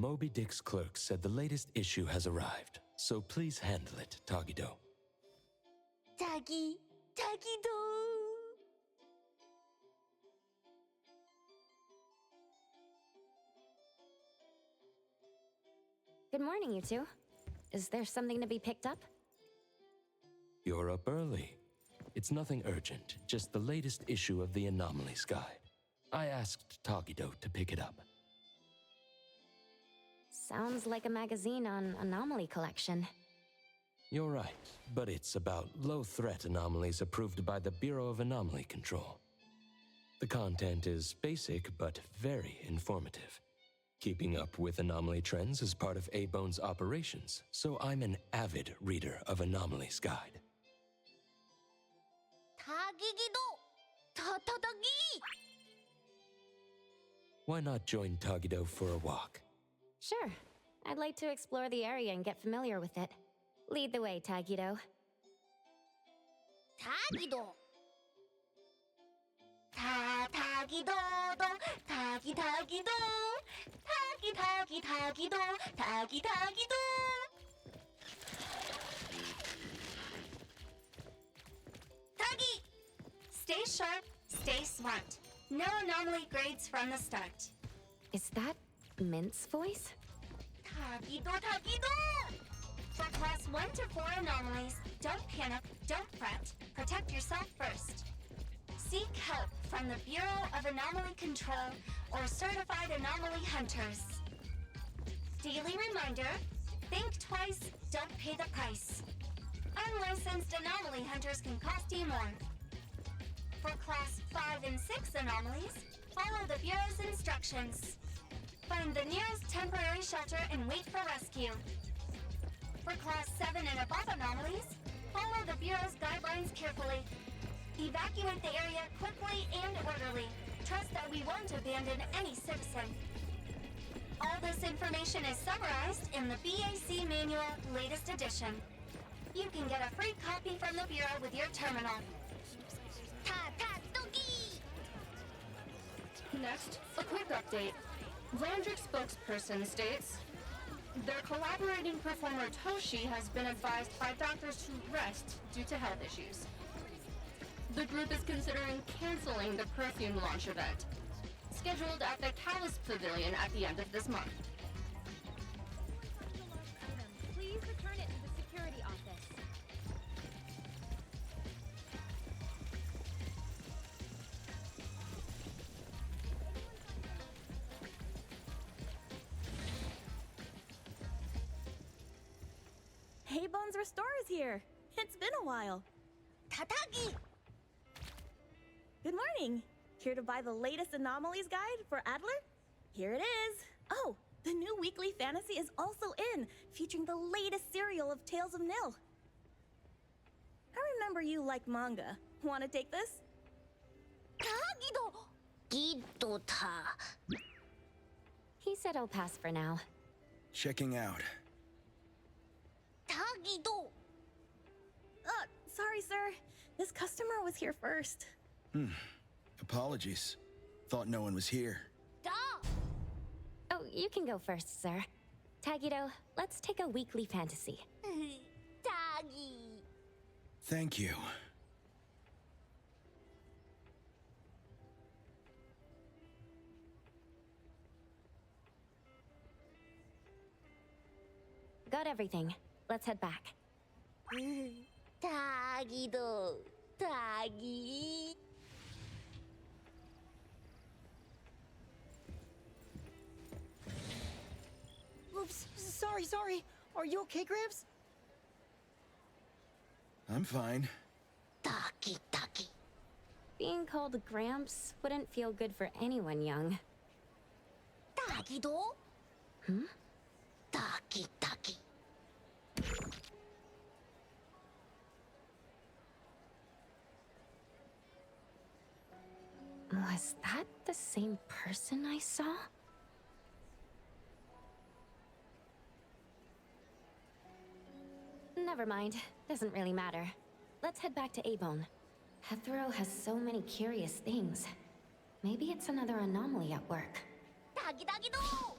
Moby Dick's clerk said the latest issue has arrived, so please handle it, Tagido. Tagido. Good morning, you two. Is there something to be picked up? You're up early. It's nothing urgent, just the latest issue of the Anomalies Guide. I asked Tagido to pick it up. Sounds like a magazine on anomaly collection. You're right, but it's about low-threat anomalies approved by the Bureau of Anomaly Control. The content is basic but very informative. Keeping up with anomaly trends is part of A-Bone's operations, so I'm an avid reader of Anomalies Guide. Why not join Tagido for a walk? Sure. I'd like to explore the area and get familiar with it. Lead the way, Tagido. Tagido. Tagido. Tagi! Stay sharp, stay smart. No anomaly grades from the start. Is that Mint's voice? Tagido! For class 1 to 4 anomalies, don't panic, don't fret, protect yourself first. Seek help from the Bureau of Anomaly Control or certified anomaly hunters. Daily reminder, think twice, don't pay the price. Unlicensed anomaly hunters can cost you more. For class 5 and 6 anomalies, follow the Bureau's instructions. Find the nearest temporary shelter and wait for rescue. For class 7 and above anomalies, follow the Bureau's guidelines carefully. Evacuate the area quickly and orderly. Trust that we won't abandon any citizen. All this information is summarized in the BAC Manual, latest edition. You can get a free copy from the Bureau with your terminal. Next, a quick update. Landrick spokesperson states, their collaborating performer Toshi has been advised by doctors to rest due to health issues. The group is considering canceling the perfume launch event, scheduled at the Callus Pavilion at the end of this month. Please return it to the security office. Hey Bones Restorer's here. It's been a while. Tatagi! Good morning. Here to buy the latest Anomalies Guide for Adler? Here it is. Oh, the new weekly fantasy is also in, featuring the latest serial of Tales of Nil. I remember you like manga. Want to take this? He said I'll pass for now. Checking out. Sorry, sir. This customer was here first. Apologies. Thought no one was here. Oh, you can go first, sir. Tagido, let's take a weekly fantasy. Thank you. Got everything. Let's head back. Tagi. Oops, sorry. Are you okay, Gramps? I'm fine. Taki. Being called Gramps wouldn't feel good for anyone young. Tagido? Hmm? Taki. Was that the same person I saw? Never mind. Doesn't really matter. Let's head back to A-Bone. Hethro has so many curious things. Maybe it's another anomaly at work. Tagido!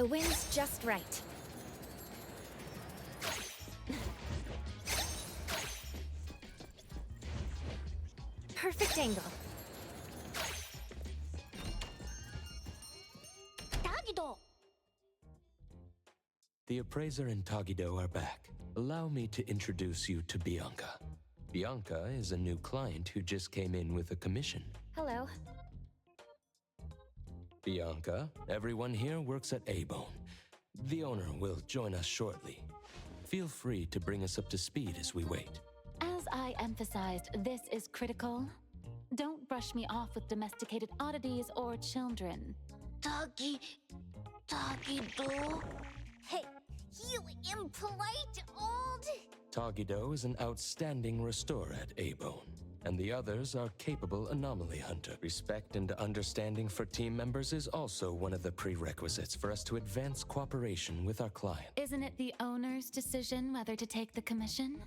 The wind's just right. Perfect angle. Tagido! The appraiser and Tagido are back. Allow me to introduce you to Bianca. Bianca is a new client who just came in with a commission. Hello. Bianca, everyone here works at A-Bone. The owner will join us shortly. Feel free to bring us up to speed as we wait. As I emphasized, this is critical. Don't brush me off with domesticated oddities or children. Tagido? Hey, you impolite old... Tagido is an outstanding restorer at A-Bone, and the others are capable anomaly hunter. Respect and understanding for team members is also one of the prerequisites for us to advance cooperation with our client. Isn't it the owner's decision whether to take the commission?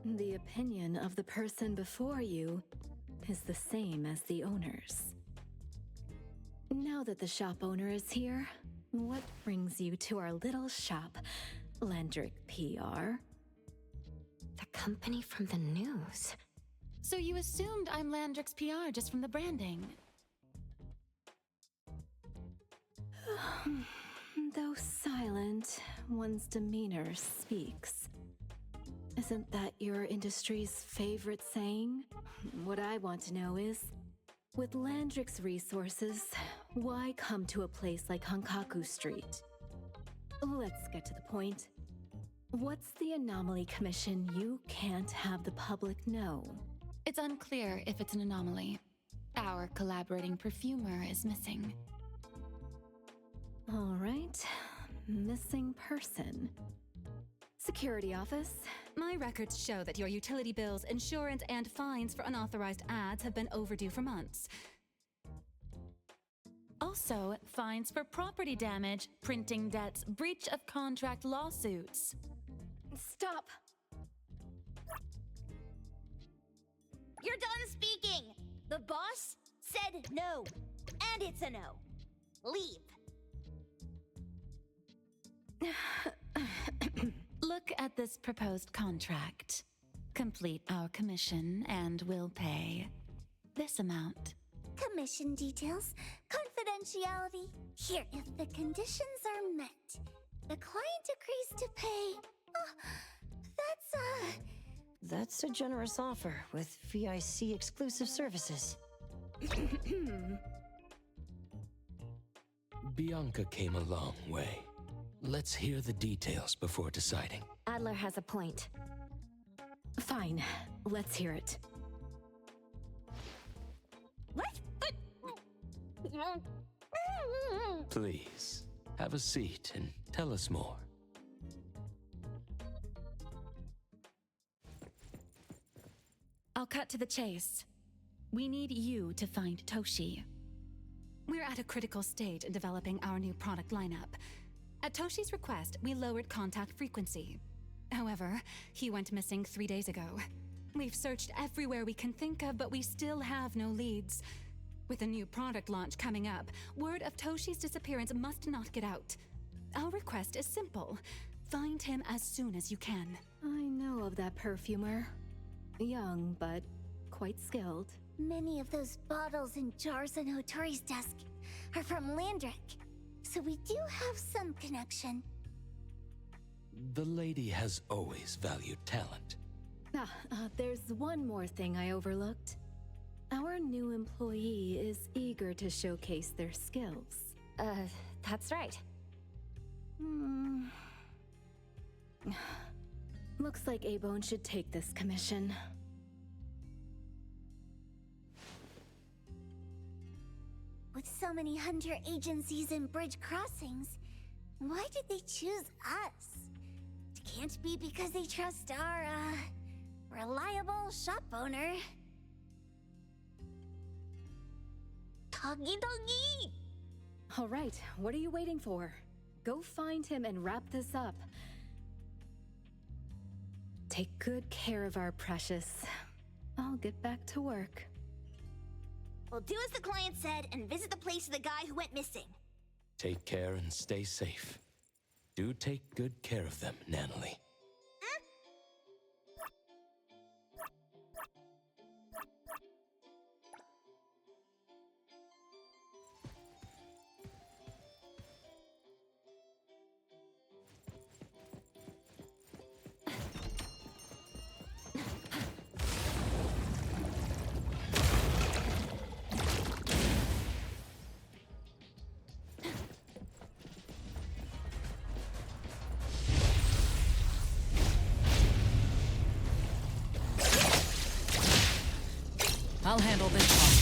The opinion of the person before you is the same as the owner's. Now that the shop owner is here, what brings you to our little shop, Landrick PR? The company from the news. So you assumed I'm Landrick's PR just from the branding? Though silent, one's demeanor speaks. Isn't that your industry's favorite saying? What I want to know is, with Landrick's resources, why come to a place like Hankaku Street? Let's get to the point. What's the anomaly commission you can't have the public know? It's unclear if it's an anomaly. Our collaborating perfumer is missing. All right, missing person. Security office. My records show that your utility bills, insurance, and fines for unauthorized ads have been overdue for months. Also, fines for property damage, printing debts, breach of contract lawsuits. Stop! You're done speaking! The boss said no. And it's a no. Leave. Look at this proposed contract. Complete our commission and we'll pay this amount. Commission details, confidentiality. Here, if the conditions are met, the client agrees to pay. That's a generous offer with VIC exclusive services. Bianca came a long way. Let's hear the details before deciding. Adler has a point. Fine, let's hear it. Please, have a seat and tell us more. I'll cut to the chase. We need you to find Toshi. We're at a critical stage in developing our new product lineup. At Toshi's request, we lowered contact frequency. However, he went missing 3 days ago. We've searched everywhere we can think of, but we still have no leads. With a new product launch coming up, word of Toshi's disappearance must not get out. Our request is simple. Find him as soon as you can. I know of that perfumer. Young, but quite skilled. Many of those bottles and jars on Hotori's desk are from Landrick, so we do have some connection. The lady has always valued talent. There's one more thing I overlooked. Our new employee is eager to showcase their skills. That's right. Looks like A-Bone should take this commission. With so many hunter agencies and bridge crossings, why did they choose us? It can't be because they trust our, reliable shop owner. Togi-dogi! All right, what are you waiting for? Go find him and wrap this up. Take good care of our precious. I'll get back to work. We'll do as the client said and visit the place of the guy who went missing. Take care and stay safe. Do take good care of them, Natalie. I'll handle this one.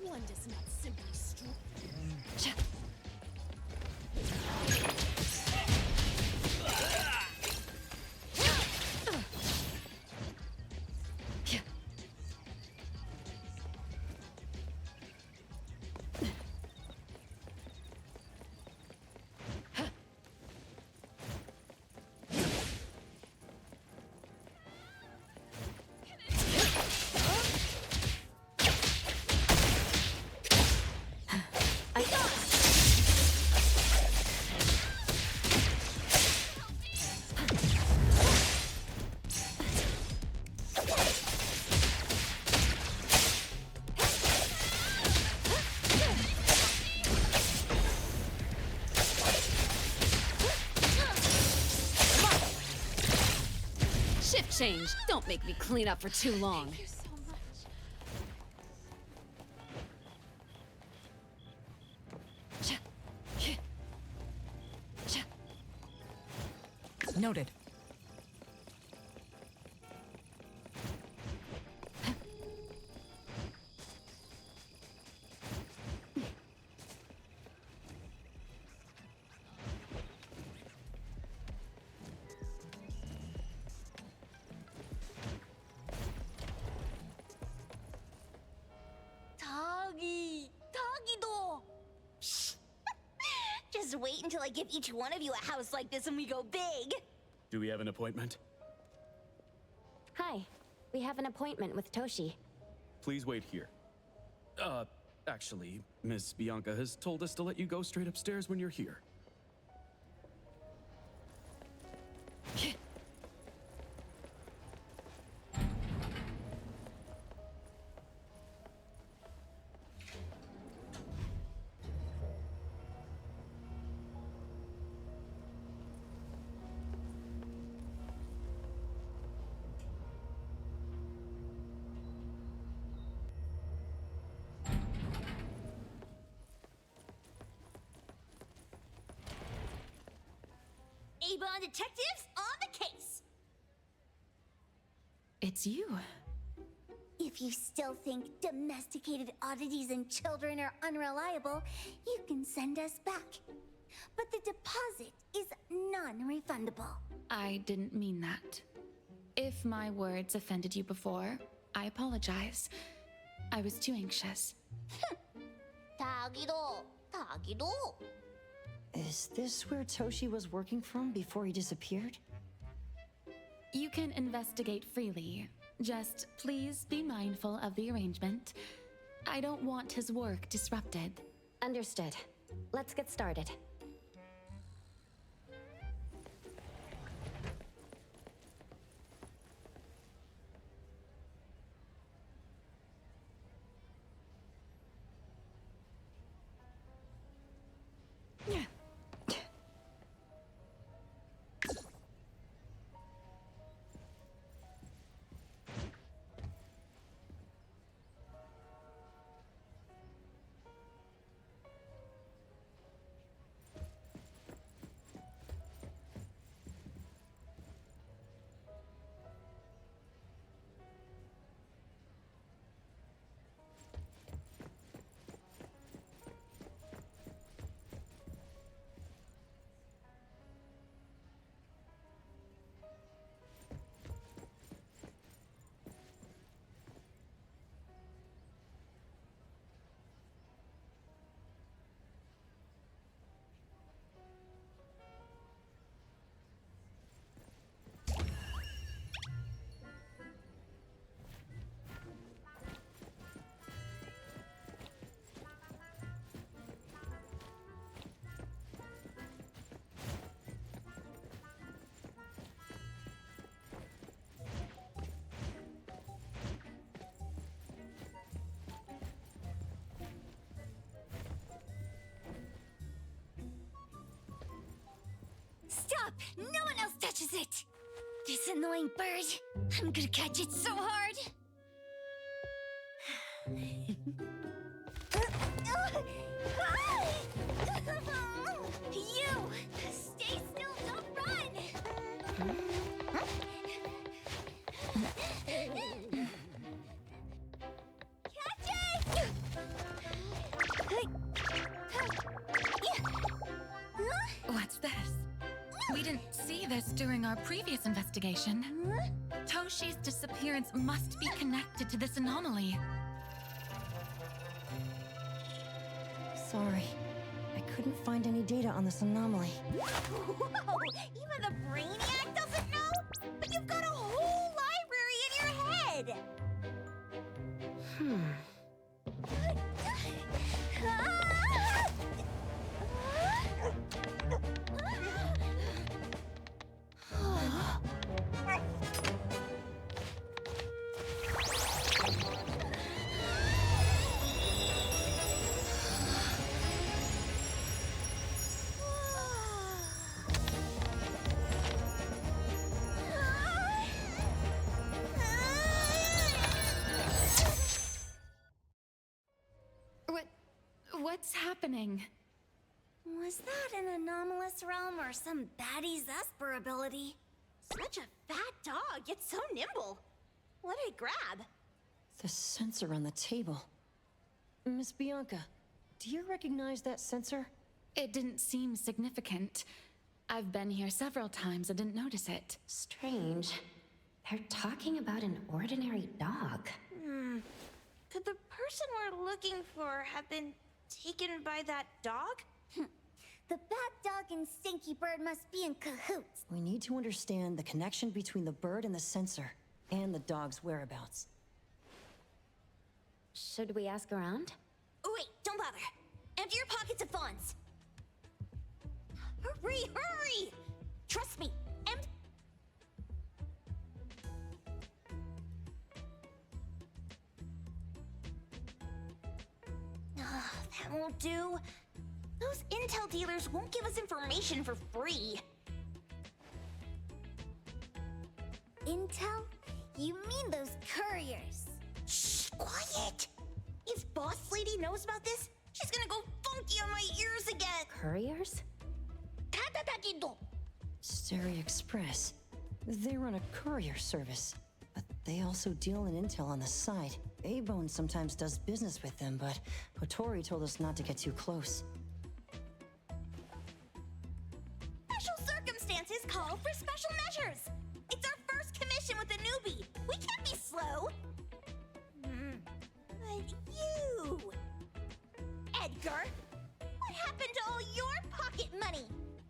One does not simply stroll. Shift change. Don't make me clean up for too long. Thank you so much. Noted. Tagido! Shh. Just wait until I give each one of you a house like this and we go big. Do we have an appointment? Hi. We have an appointment with Toshi. Please wait here. Actually, Miss Bianca has told us to let you go straight upstairs when you're here. Avon detectives on the case! It's you. If you still think domesticated oddities and children are unreliable, you can send us back. But the deposit is non-refundable. I didn't mean that. If my words offended you before, I apologize. I was too anxious. Tagido! Tagido! Is this where Toshi was working from before he disappeared? You can investigate freely. Just please be mindful of the arrangement. I don't want his work disrupted. Understood. Let's get started. No one else touches it! This annoying bird. I'm gonna catch it so hard. You! Stay still, don't run! Catch it! What's this? We didn't see this during our previous investigation. Toshi's disappearance must be connected to this anomaly. Sorry. I couldn't find any data on this anomaly. Whoa! Even the brainiac doesn't know? But you've got a whole library in your head! What's happening? Was that an anomalous realm or some baddie's Esper ability? Such a fat dog, yet so nimble. What'd I grab? The sensor on the table. Miss Bianca, do you recognize that sensor? It didn't seem significant. I've been here several times and didn't notice it. Strange. They're talking about an ordinary dog. Could the person we're looking for have been taken by that dog? The bat dog and Stinky Bird must be in cahoots. We need to understand the connection between the bird and the sensor, and the dog's whereabouts. Should we ask around? Oh, wait, don't bother. Empty your pockets of funds. Hurry, hurry! Trust me, that won't do. Those intel dealers won't give us information for free. Intel? You mean those couriers? Shh, quiet! If Boss Lady knows about this, she's gonna go funky on my ears again. Couriers? Steri Express. They run a courier service, but they also deal in intel on the side. A-Bone sometimes does business with them, but Hotori told us not to get too close. Special circumstances call for special measures. It's our first commission with a newbie. We can't be slow. But you... Edgar, what happened to all your pocket money?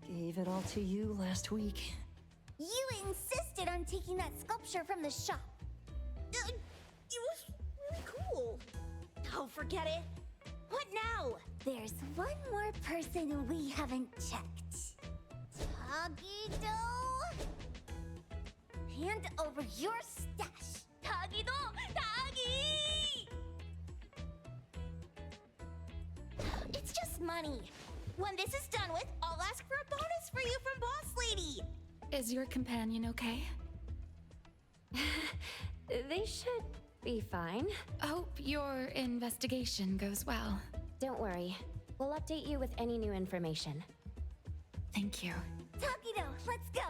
Gave it all to you last week. You insisted on taking that sculpture from the shop. It was really cool. Oh, forget it. What now? There's one more person we haven't checked. Tagido? Hand over your stash. Tagido! Tagi! It's just money. When this is done with, I'll ask for a bonus for you from Boss Lady. Is your companion okay? They should be fine. Hope your investigation goes well. Don't worry. We'll update you with any new information. Thank you. Takido, let's go.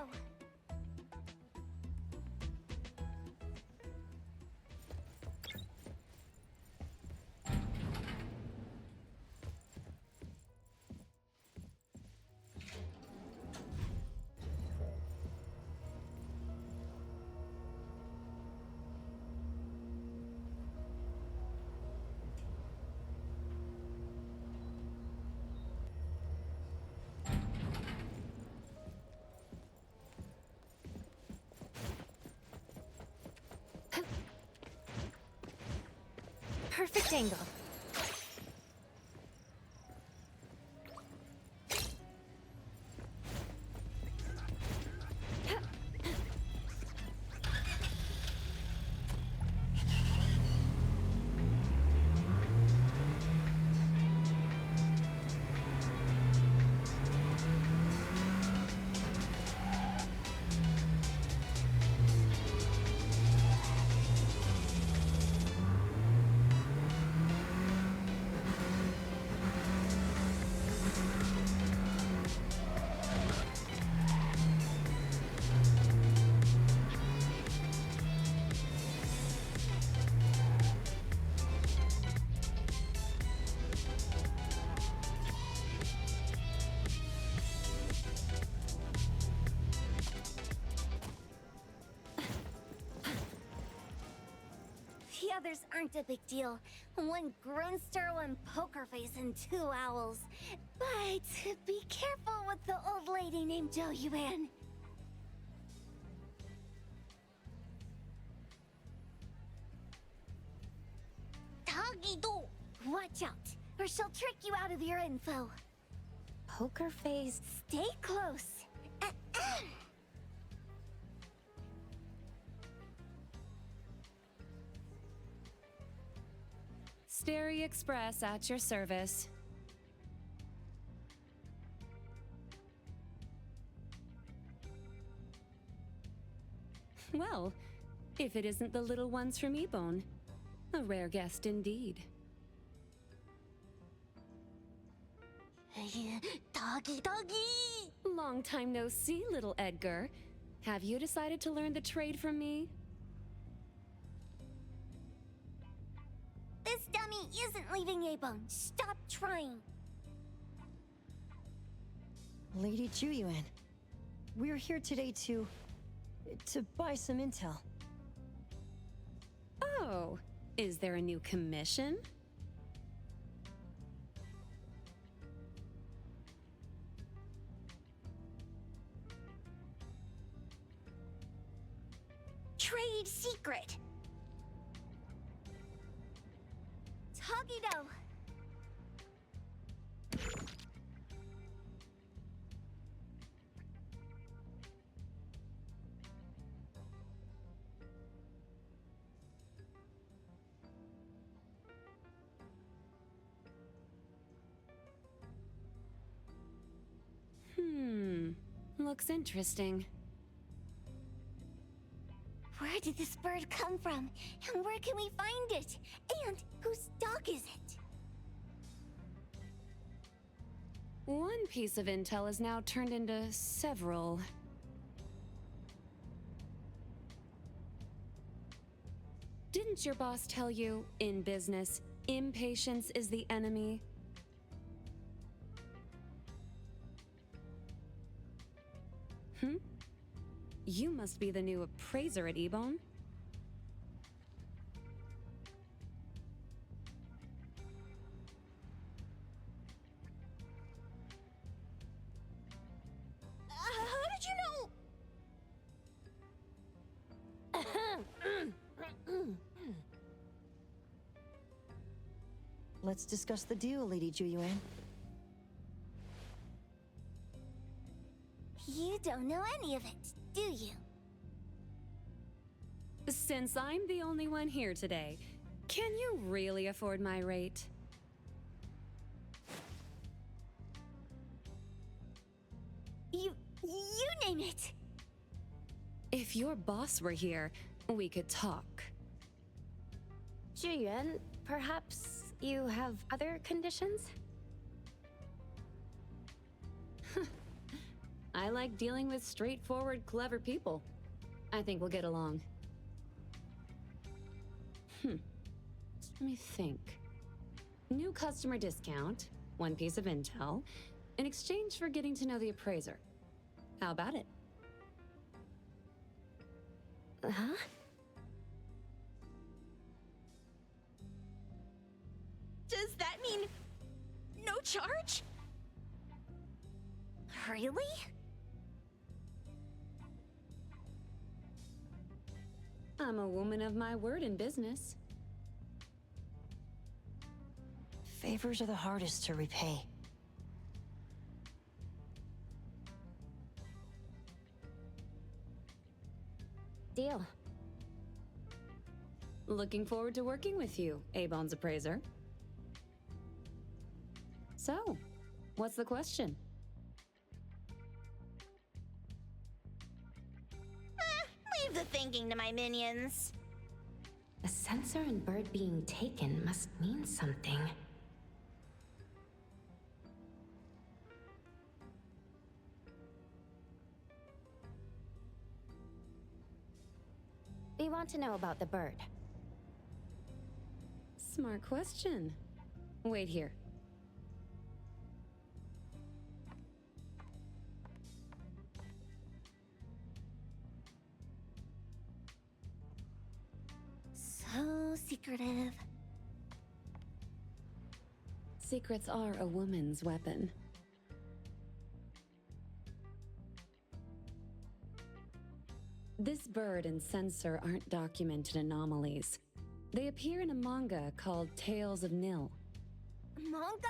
Perfect angle. others aren't a big deal. One Grunster, one Poker Face, and two owls. But be careful with the old lady named Zhou Yuan. Tagido! Watch out, or she'll trick you out of your info. Poker Face. Stay close. Stary Express at your service. Well, if it isn't the little ones from Ebone, a rare guest indeed. Doggy! Long time no see, little Edgar. Have you decided to learn the trade from me? This dummy isn't leaving Ebone. Stop trying. Lady Juyuan, we're here today to buy some intel. Oh, is there a new commission? Trade secret. Tagido. Looks interesting. Where did this bird come from? And where can we find it? And whose dog is it? One piece of intel is now turned into several. Didn't your boss tell you, in business, impatience is the enemy? You must be the new appraiser at Ebone. How did you know? Let's discuss the deal, Lady Juyuan. You don't know any of it, do you? Since I'm the only one here today, can you really afford my rate? You name it. If your boss were here, we could talk. Juyuan, perhaps you have other conditions? I like dealing with straightforward, clever people. I think we'll get along. Let me think. New customer discount, one piece of intel, in exchange for getting to know the appraiser. How about it? Huh? Does that mean no charge? Really? I'm a woman of my word in business. Favors are the hardest to repay. Deal. Looking forward to working with you, Ebone's appraiser. So, what's the question? Leave the thinking to my minions. A sensor and bird being taken must mean something. We want to know about the bird. Smart question. Wait here. So secretive. Secrets are a woman's weapon. This bird and sensor aren't documented anomalies. They appear in a manga called Tales of Nil. Manga?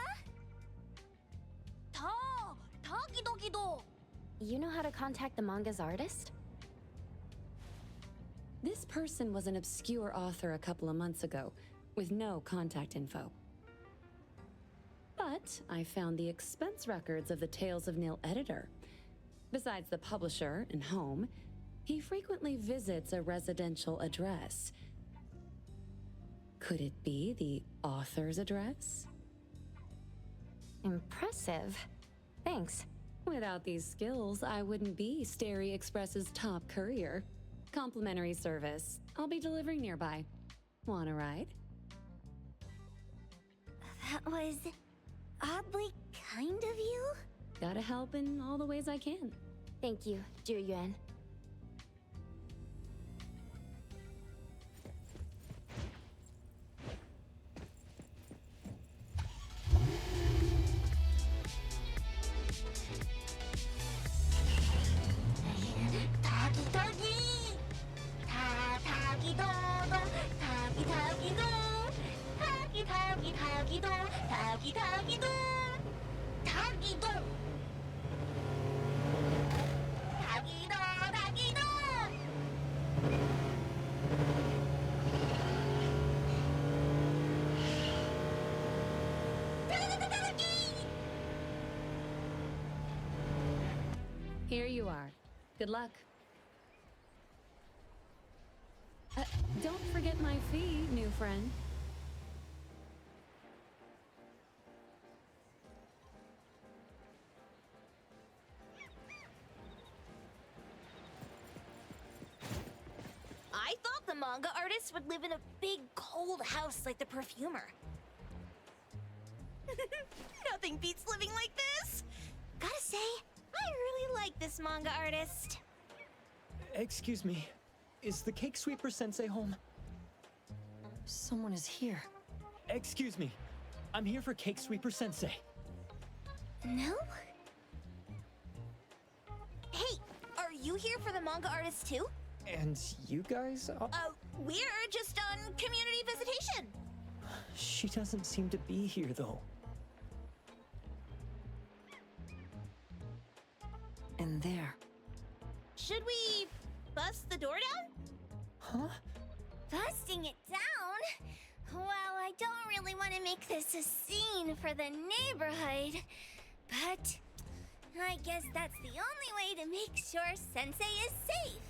Tagidogido! You know how to contact the manga's artist? This person was an obscure author a couple of months ago, with no contact info. But I found the expense records of the Tales of Nil editor. Besides the publisher and home, he frequently visits a residential address. Could it be the author's address? Impressive. Thanks. Without these skills, I wouldn't be Starry Express's top courier. Complimentary service. I'll be delivering nearby. Want a ride? That was oddly kind of you? Gotta help in all the ways I can. Thank you, Zhu Yuan. Here you are. Good luck. Don't forget my fee, new friend. I thought the manga artist would live in a big, cold house like the perfumer. Nothing beats living like this! Gotta say, I really like this manga artist. Excuse me, is the Cake Sweeper Sensei home? Someone is here. Excuse me, I'm here for Cake Sweeper Sensei. No? Hey, are you here for the manga artist too? And you guys are... We're just on community visitation. She doesn't seem to be here, though. And there. Should we bust the door down? Huh? Busting it down? Well, I don't really want to make this a scene for the neighborhood, but I guess that's the only way to make sure Sensei is safe.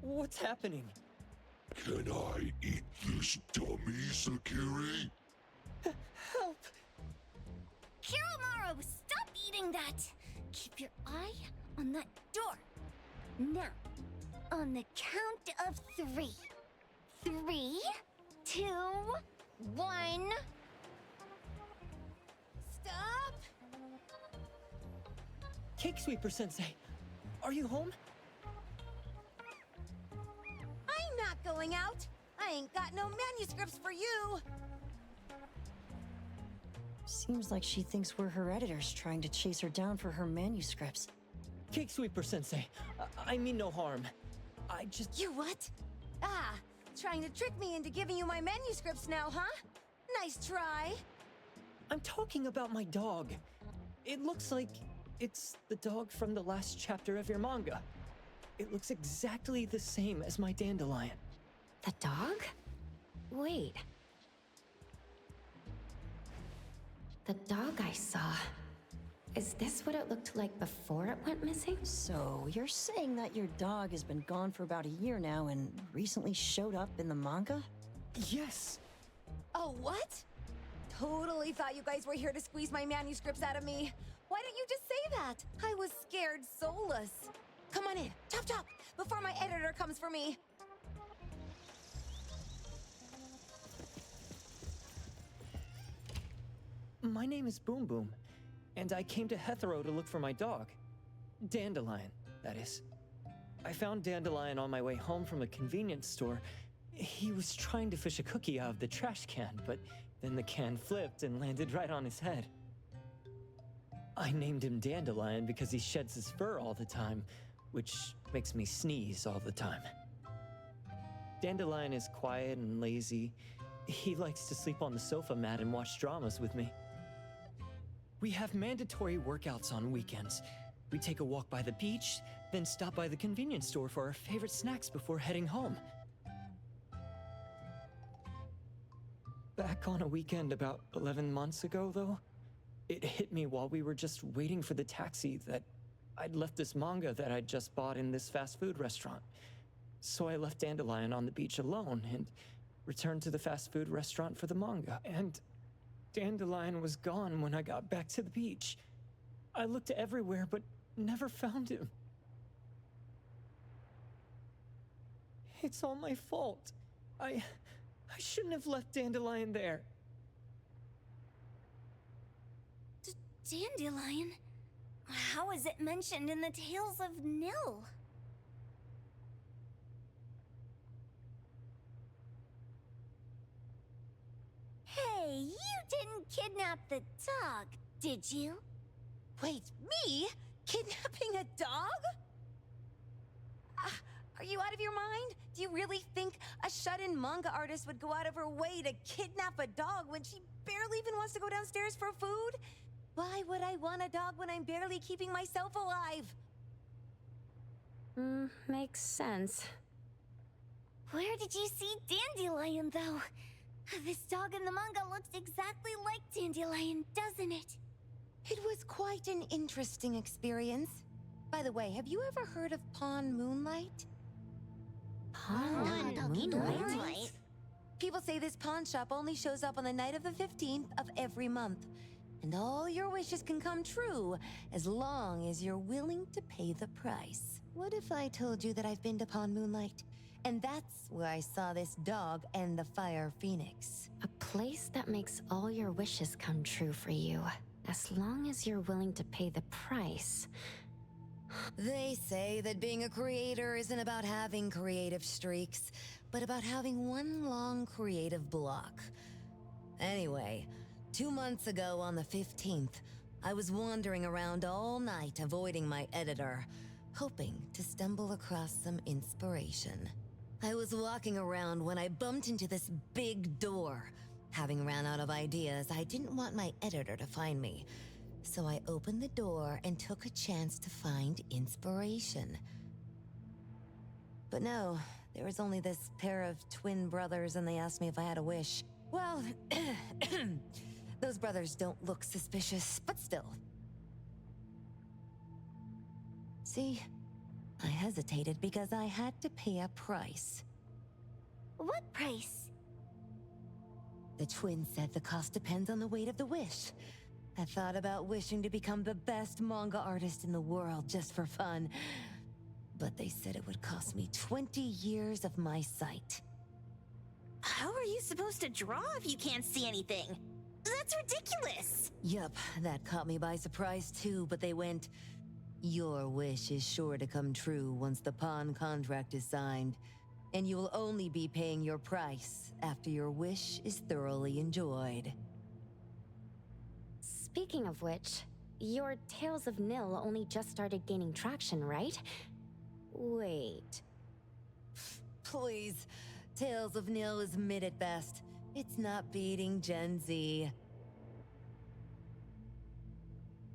What's happening? Can I eat this dummy, Sakiri? Help! Kiromaru, stop eating that! Keep your eye on that door. Now, on the count of 3. 3, 2, 1... Stop! Cake Sweeper Sensei, are you home? I'm not going out. I ain't got no manuscripts for you. Seems like she thinks we're her editors trying to chase her down for her manuscripts. Cake Sweeper Sensei, I mean no harm. I just... You what? Ah, trying to trick me into giving you my manuscripts now, huh? Nice try. I'm talking about my dog. It looks like it's the dog from the last chapter of your manga. It looks exactly the same as my dandelion. The dog? Wait. The dog I saw. Is this what it looked like before it went missing? So, you're saying that your dog has been gone for about a year now and recently showed up in the manga? Yes! Oh, what? Totally thought you guys were here to squeeze my manuscripts out of me. Why didn't you just say that? I was scared soulless. Come on in, chop chop, before my editor comes for me. My name is Boom Boom, and I came to Hethero to look for my dog. Dandelion, that is. I found Dandelion on my way home from a convenience store. He was trying to fish a cookie out of the trash can, but then the can flipped and landed right on his head. I named him Dandelion because he sheds his fur all the time, which makes me sneeze all the time. Dandelion is quiet and lazy. He likes to sleep on the sofa mat and watch dramas with me. We have mandatory workouts on weekends. We take a walk by the beach, then stop by the convenience store for our favorite snacks before heading home. Back on a weekend about 11 months ago, though, it hit me while we were just waiting for the taxi that I'd left this manga that I'd just bought in this fast food restaurant. So I left Dandelion on the beach alone and returned to the fast food restaurant for the manga. And Dandelion was gone when I got back to the beach. I looked everywhere, but never found him. It's all my fault. I shouldn't have left Dandelion there. Dandelion? How is it mentioned in the Tales of Nil? Hey, you didn't kidnap the dog, did you? Wait, me? Kidnapping a dog? Are you out of your mind? Do you really think a shut-in manga artist would go out of her way to kidnap a dog when she barely even wants to go downstairs for food? Why would I want a dog when I'm barely keeping myself alive? Makes sense. Where did you see Dandelion, though? This dog in the manga looks exactly like Dandelion, doesn't it? It was quite an interesting experience. By the way, have you ever heard of Pawn Moonlight? Pawn Moonlight? People say this pawn shop only shows up on the night of the 15th of every month. And all your wishes can come true as long as you're willing to pay the price. What if I told you that I've been to Pawn Moonlight? And that's where I saw this dog and the Fire Phoenix. A place that makes all your wishes come true for you, as long as you're willing to pay the price. They say that being a creator isn't about having creative streaks, but about having one long creative block. Anyway, 2 months ago on the 15th, I was wandering around all night avoiding my editor, hoping to stumble across some inspiration. I was walking around when I bumped into this big door. Having ran out of ideas, I didn't want my editor to find me. So I opened the door and took a chance to find inspiration. But no, there was only this pair of twin brothers and they asked me if I had a wish. Well, those brothers don't look suspicious, but still. See, I hesitated because I had to pay a price. What price? The twins said the cost depends on the weight of the wish. I thought about wishing to become the best manga artist in the world just for fun. But they said it would cost me 20 years of my sight. How are you supposed to draw if you can't see anything? That's ridiculous! Yup, that caught me by surprise too, but they went, "Your wish is sure to come true once the pawn contract is signed, and you will only be paying your price after your wish is thoroughly enjoyed." Speaking of which, your Tales of Nil only just started gaining traction, right? Wait. Please, Tales of Nil is mid at best. It's not beating Gen Z.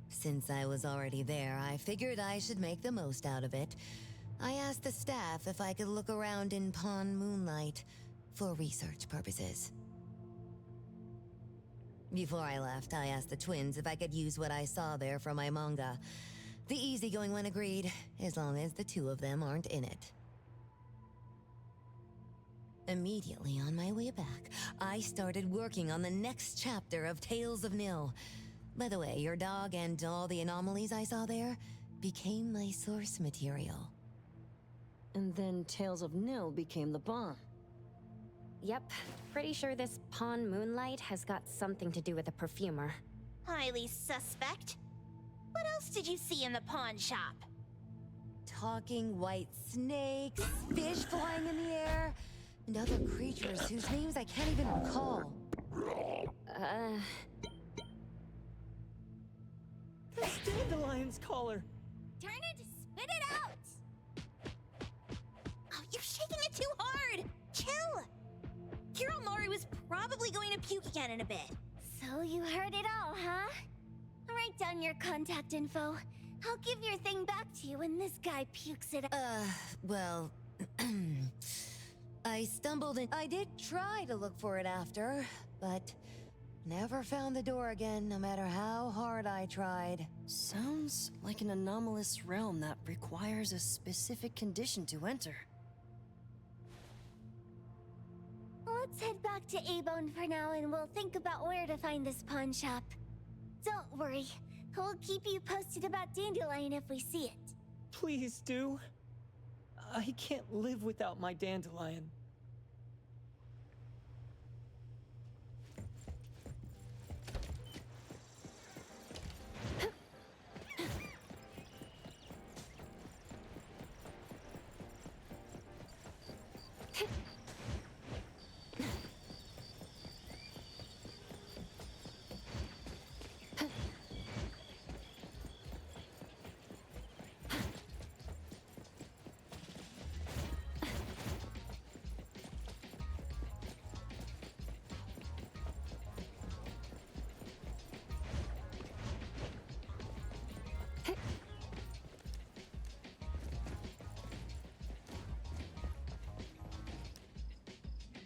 Since I was already there, I figured I should make the most out of it. I asked the staff if I could look around in Pawn Moonlight for research purposes. Before I left, I asked the twins if I could use what I saw there for my manga. The easygoing one agreed, as long as the two of them aren't in it. Immediately on my way back, I started working on the next chapter of Tales of Nil. By the way, your dog and all the anomalies I saw there became my source material. And then Tales of Nil became the bomb. Yep, pretty sure this Pawn Moonlight has got something to do with a perfumer. Highly suspect. What else did you see in the pawn shop? Talking white snakes, fish flying in the air, and other creatures whose names I can't even recall. That's Dandelion's collar! Turn it, spit it out! Oh, you're shaking it too hard! Chill! Kiromaru was probably going to puke again in a bit. So you heard it all, huh? Write down your contact info. I'll give your thing back to you when this guy pukes it out. Well, I stumbled and I did try to look for it after, but never found the door again, no matter how hard I tried. Sounds like an anomalous realm that requires a specific condition to enter. Let's head back to A-Bone for now and we'll think about where to find this pawn shop. Don't worry. We'll keep you posted about Dandelion if we see it. Please do. I can't live without my Dandelion.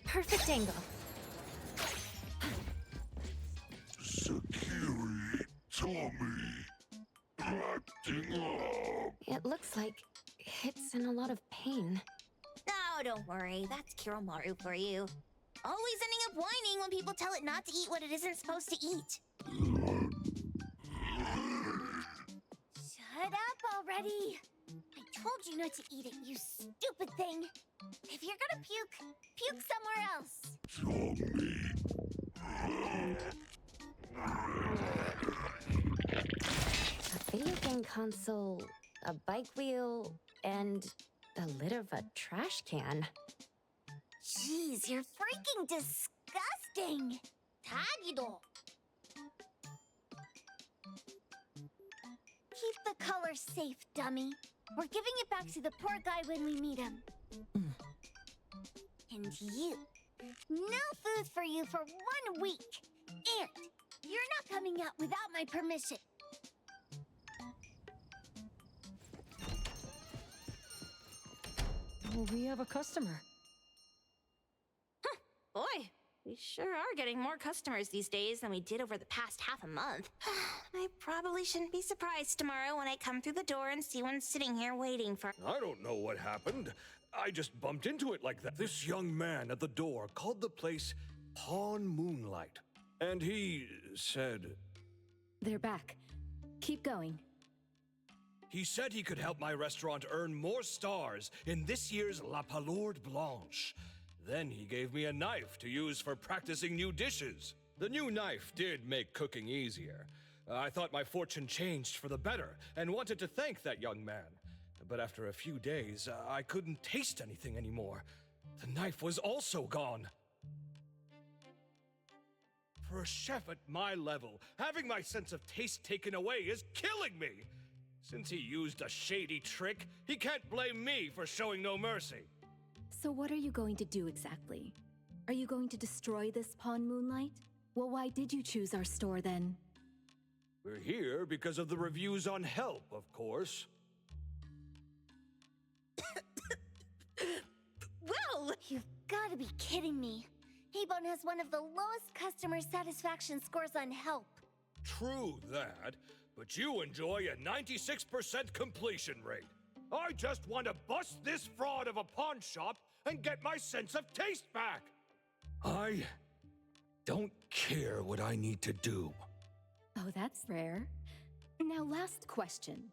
Perfect angle. Sakiri, Tommy, acting up. It looks like it's in a lot of pain. Oh, don't worry. That's Kiromaru for you. Always ending up whining when people tell it not to eat what it isn't supposed to eat. Shut up already. I told you not to eat it, you stupid thing. If you're gonna puke, puke somewhere else. A video game console, a bike wheel, and the lid of a trash can. Jeez, you're freaking disgusting! Tagido! Keep the color safe, dummy. We're giving it back to the poor guy when we meet him. And you. No food for you for 1 week. And you're not coming out without my permission. We have a customer. Boy, we sure are getting more customers these days than we did over the past half a month. I probably shouldn't be surprised tomorrow when I come through the door and see one sitting here waiting for— I don't know what happened. I just bumped into it like that. This young man at the door called the place Pawn Moonlight. And he said... They're back. Keep going. He said he could help my restaurant earn more stars in this year's La Palourde Blanche. Then he gave me a knife to use for practicing new dishes. The new knife did make cooking easier. I thought my fortune changed for the better and wanted to thank that young man. But after a few days, I couldn't taste anything anymore. The knife was also gone. For a chef at my level, having my sense of taste taken away is killing me. Since he used a shady trick, he can't blame me for showing no mercy. So what are you going to do exactly? Are you going to destroy this Pawn Moonlight? Well, why did you choose our store then? We're here because of the reviews on Help, of course. Well, you've got to be kidding me. A-Bone has one of the lowest customer satisfaction scores on Help. True that, but you enjoy a 96% completion rate. I just want to bust this fraud of a pawn shop and get my sense of taste back. I don't care what I need to do. Oh, that's rare. Now, last question.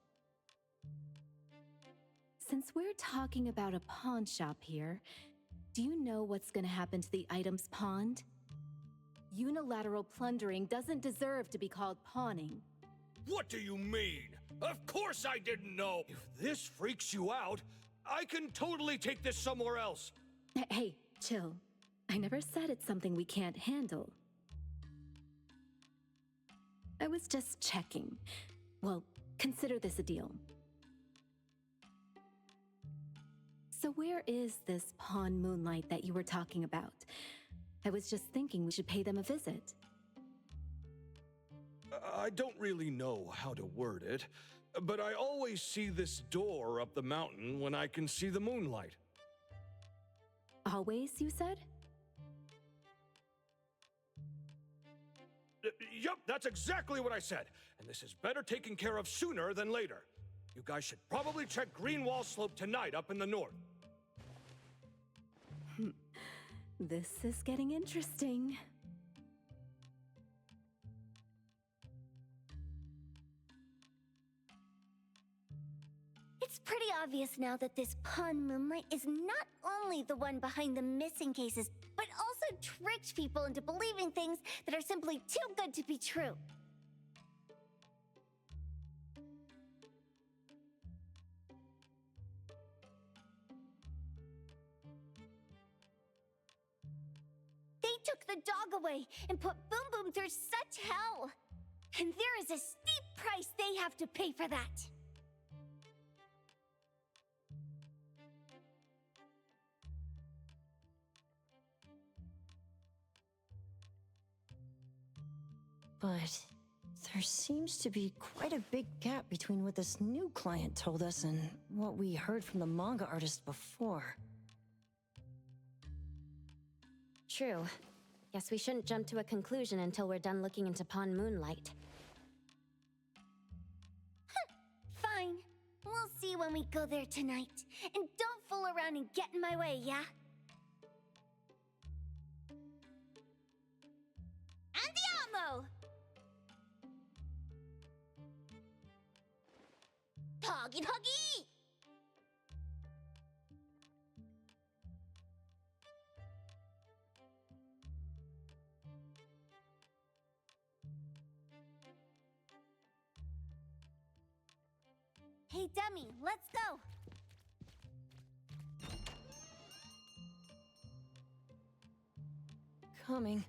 Since we're talking about a pawn shop here, do you know what's gonna happen to the items pawned? Unilateral plundering doesn't deserve to be called pawning. What do you mean? Of course I didn't know! If this freaks you out, I can totally take this somewhere else. Hey, chill. I never said it's something we can't handle. I was just checking. Well, consider this a deal. So where is this Pawn Moonlight that you were talking about? I was just thinking we should pay them a visit. I don't really know how to word it, but I always see this door up the mountain when I can see the moonlight. Always, you said? Yup, that's exactly what I said. And this is better taken care of sooner than later. You guys should probably check Greenwall Slope tonight up in the north. This is getting interesting. It's pretty obvious now that this Pawn Moonlight is not only the one behind the missing cases, but also tricks people into believing things that are simply too good to be true. They took the dog away and put Boom Boom through such hell. And there is a steep price they have to pay for that. But there seems to be quite a big gap between what this new client told us and what we heard from the manga artist before. True. Guess we shouldn't jump to a conclusion until we're done looking into Pawn Moonlight. Fine. We'll see when we go there tonight. And don't fool around and get in my way, yeah? Andiamo! Doggy doggy! Hey, dummy, let's go! Coming.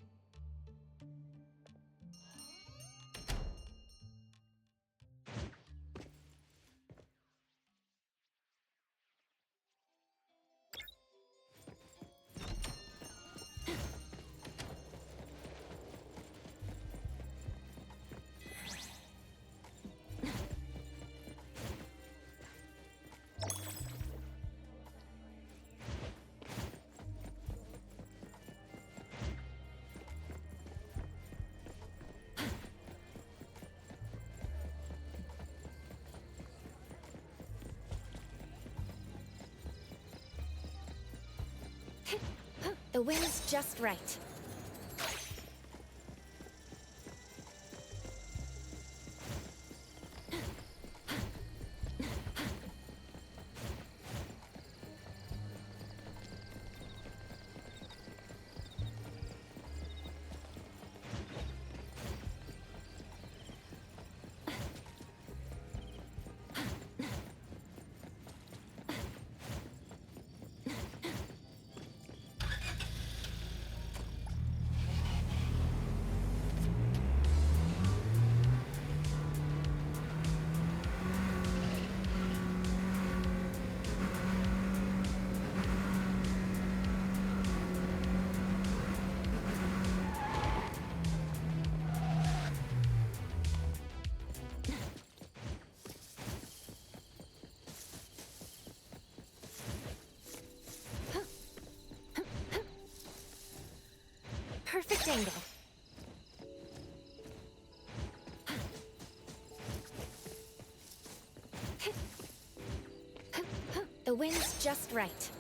The wind's just right. Perfect angle. The wind's just right.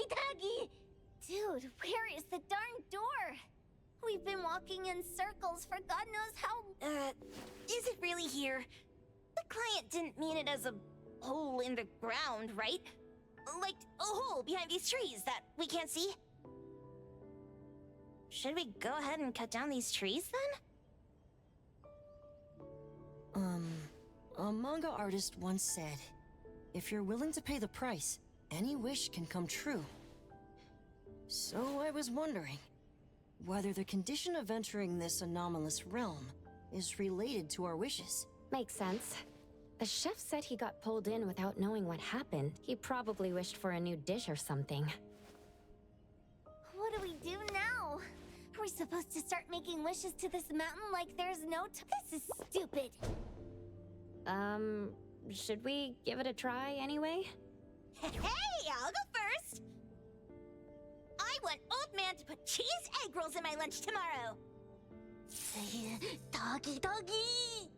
Doggy doggy! Dude, where is the darn door? We've been walking in circles for God knows how... is it really here? The client didn't mean it as a hole in the ground, right? Like a hole behind these trees that we can't see? Should we go ahead and cut down these trees then? A manga artist once said, if you're willing to pay the price, any wish can come true. So I was wondering whether the condition of entering this anomalous realm is related to our wishes. Makes sense. The chef said he got pulled in without knowing what happened. He probably wished for a new dish or something. What do we do now? Are we supposed to start making wishes to this mountain like there's no This is stupid. Should we give it a try anyway? Hey, I'll go first! I want Old Man to put cheese egg rolls in my lunch tomorrow! Doggy doggy!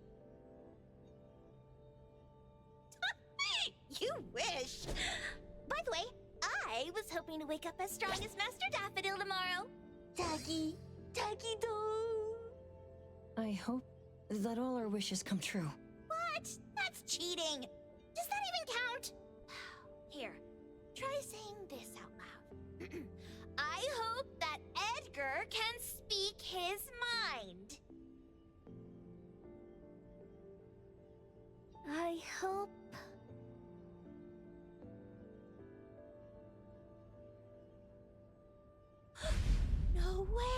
You wish! By the way, I was hoping to wake up as strong as Master Daffodil tomorrow. Doggy, doggy doo! I hope that all our wishes come true. What? That's cheating! Does that even count? Here, try saying this out loud. I hope that Edgar can speak his mind. I hope... No way!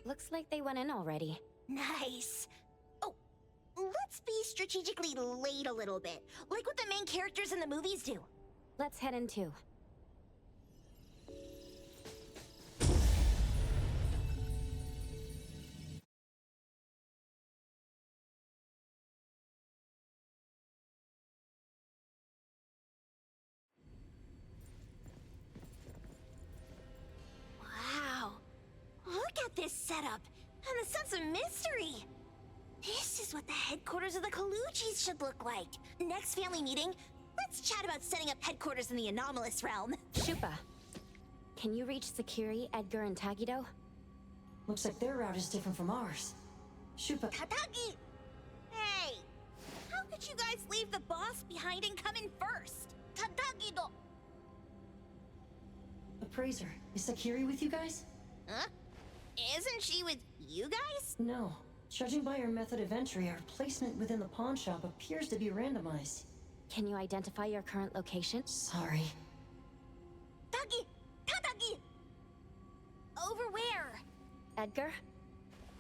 Looks like they went in already. Nice. Oh, let's be strategically late a little bit, like what the main characters in the movies do. Let's head in too. Wow. Look at this setup, and the sense of mystery. This is what the headquarters of the Kaluchis should look like. Next family meeting, let's chat about setting up headquarters in the anomalous realm. Shupa, can you reach Sakiri, Edgar, and Tagido? Looks like their route is different from ours. Shupa... Tatagi! Hey! How could you guys leave the boss behind and come in first? Tatagido! Appraiser, is Sakiri with you guys? Huh? Isn't she with you guys? No. Judging by our method of entry, our placement within the pawn shop appears to be randomized. Can you identify your current location? Sorry. Tagi! Tatagi! Over where? Edgar?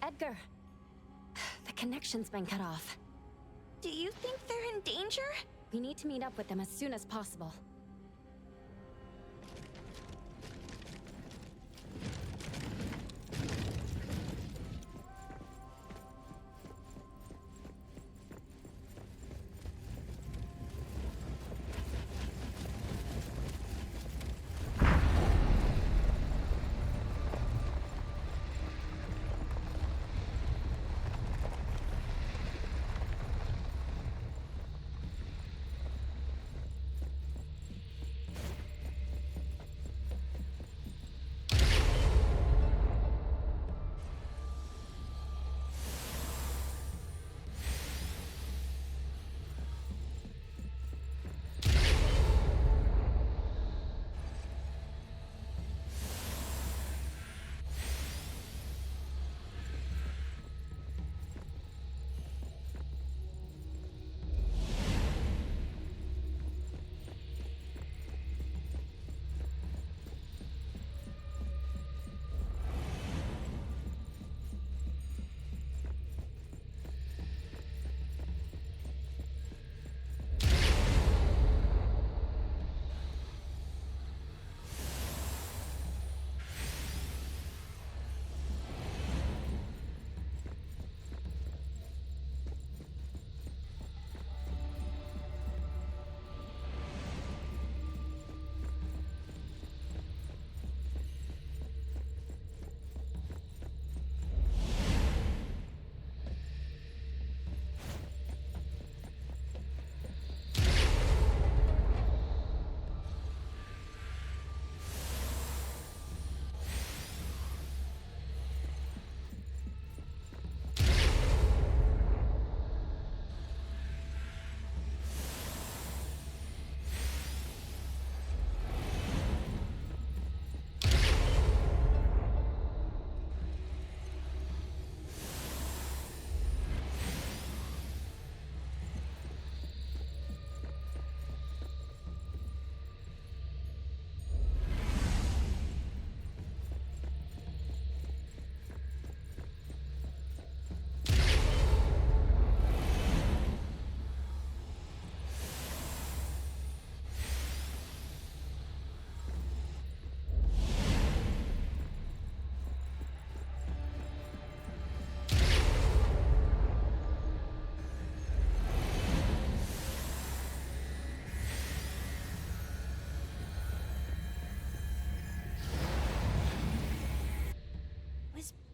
Edgar! The connection's been cut off. Do you think they're in danger? We need to meet up with them as soon as possible.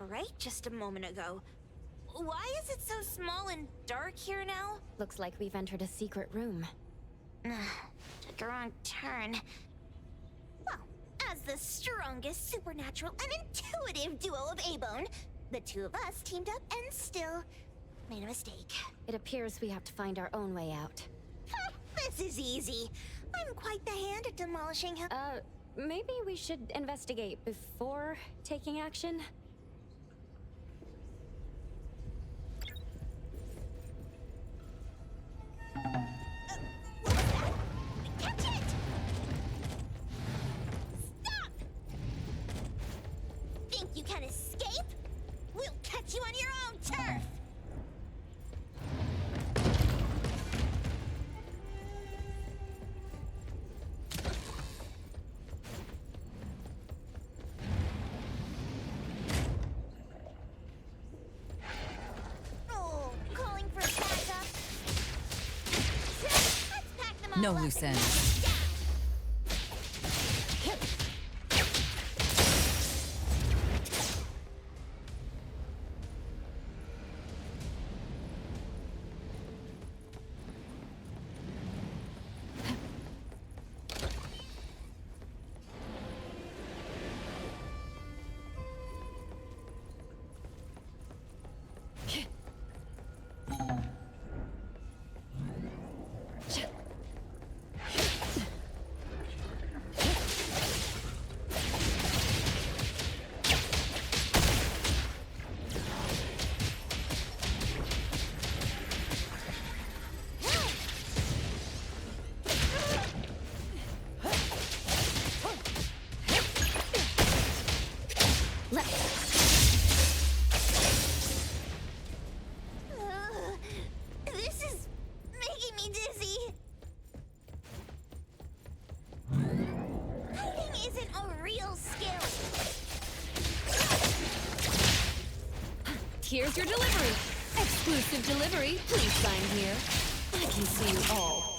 right just a moment ago. Why is it so small and dark here now? Looks like we've entered a secret room. Took a wrong turn. Well, as the strongest supernatural and intuitive duo of A-Bone, the two of us teamed up and still made a mistake. It appears we have to find our own way out. This is easy. I'm quite the hand at demolishing him. Maybe we should investigate before taking action? What was that? Catch it! Stop! Think you can escape? We'll catch you on your own turf! Oh, calling for backup. Let's pack them all No up loose and ends. This is making me dizzy. Hiding isn't a real skill. Here's your delivery. Exclusive delivery. Please sign here. I can see you all.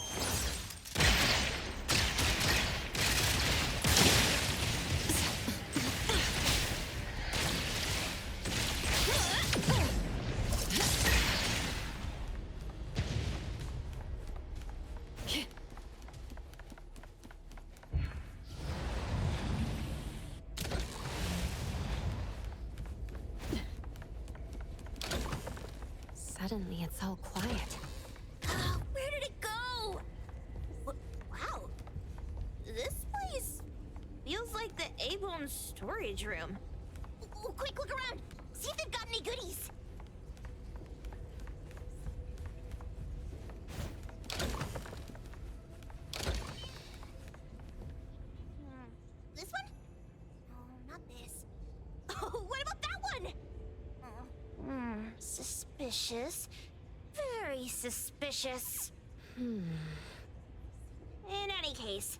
Suddenly, it's all quiet. Where did it go? Wow. This place feels like the A-Bone storage room. Quick, look around. See if they've got any goodies. This one? Oh, not this. Oh, what about that one? Suspicious. Very suspicious. In any case,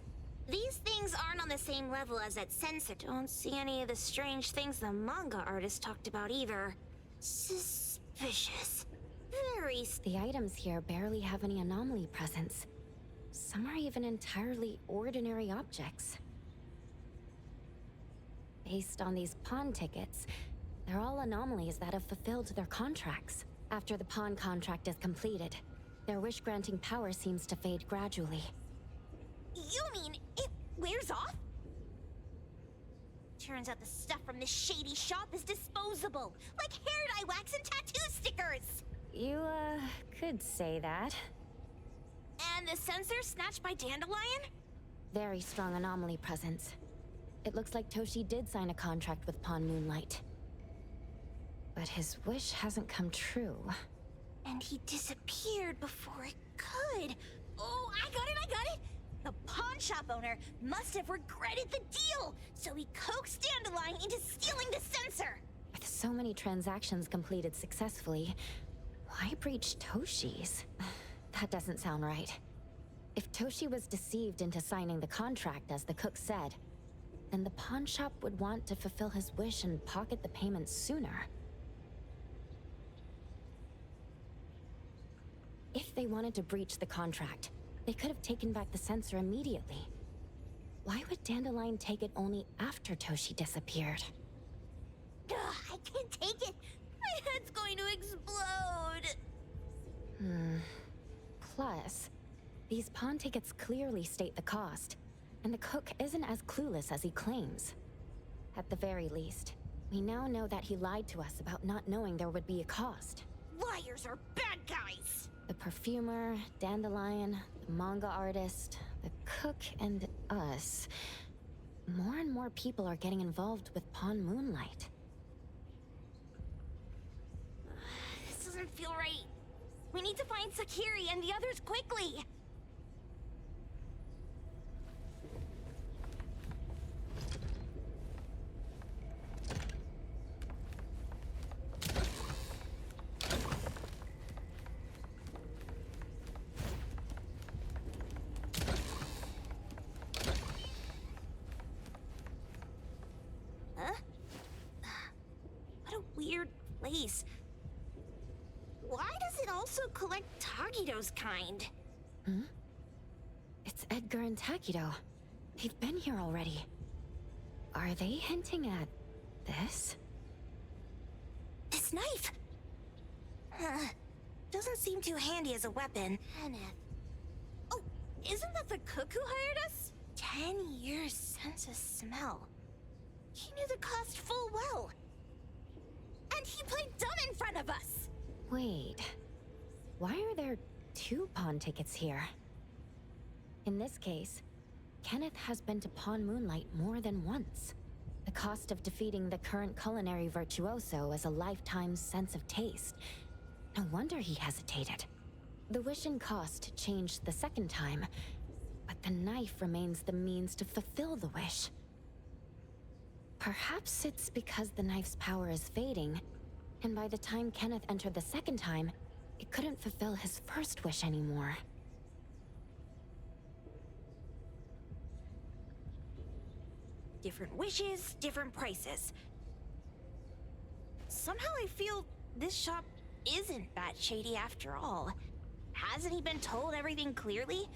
these things aren't on the same level as that sensor. Don't see any of the strange things the manga artist talked about either. Suspicious. Very. The items here barely have any anomaly presence. Some are even entirely ordinary objects. Based on these pawn tickets, they're all anomalies that have fulfilled their contracts. After the pawn contract is completed, their wish-granting power seems to fade gradually. You mean it wears off? Turns out the stuff from this shady shop is disposable, like hair dye wax and tattoo stickers. You, could say that. And the sensor snatched by Dandelion? Very strong anomaly presence. It looks like Toshi did sign a contract with Pawn Moonlight. But his wish hasn't come true. And he disappeared before it could. Oh, I got it! The pawn shop owner must have regretted the deal, so he coaxed Dandelion into stealing the sensor. With so many transactions completed successfully, why breach Toshi's? That doesn't sound right. If Toshi was deceived into signing the contract, as the cook said, then the pawn shop would want to fulfill his wish and pocket the payment sooner. If they wanted to breach the contract, they could have taken back the sensor immediately. Why would Dandelion take it only after Toshi disappeared? I can going to explode! Plus, these pawn tickets clearly state the cost, and the cook isn't as clueless as he claims. At the very least, we now know that he lied to us about not knowing there would be a cost. Liars are bad guys! The perfumer, Dandelion, the manga artist, the cook, and us. More and more people are getting involved with Pawn Moonlight. This doesn't feel right. We need to find Sakiri and the others quickly! Huh? What a weird place. Why does it also collect Tagido's kind? It's Edgar and Takido. They've been here already. Are they hinting at this? This knife! Doesn't seem too handy as a weapon. Kenneth. Oh, isn't that the cook who hired us? 10 years sense of smell. He knew the cost full well. And he played dumb in front of us! Wait. Why are there 2 pawn tickets here? In this case, Kenneth has been to Pawn Moonlight more than once. The cost of defeating the current culinary virtuoso is a lifetime sense of taste. No wonder he hesitated. The wish and cost changed the second time, but the knife remains the means to fulfill the wish. Perhaps it's because the knife's power is fading, and by the time Kenneth entered the second time, it couldn't fulfill his first wish anymore. Different wishes, different prices. Somehow I feel this shop isn't that shady after all. Hasn't he been told everything clearly?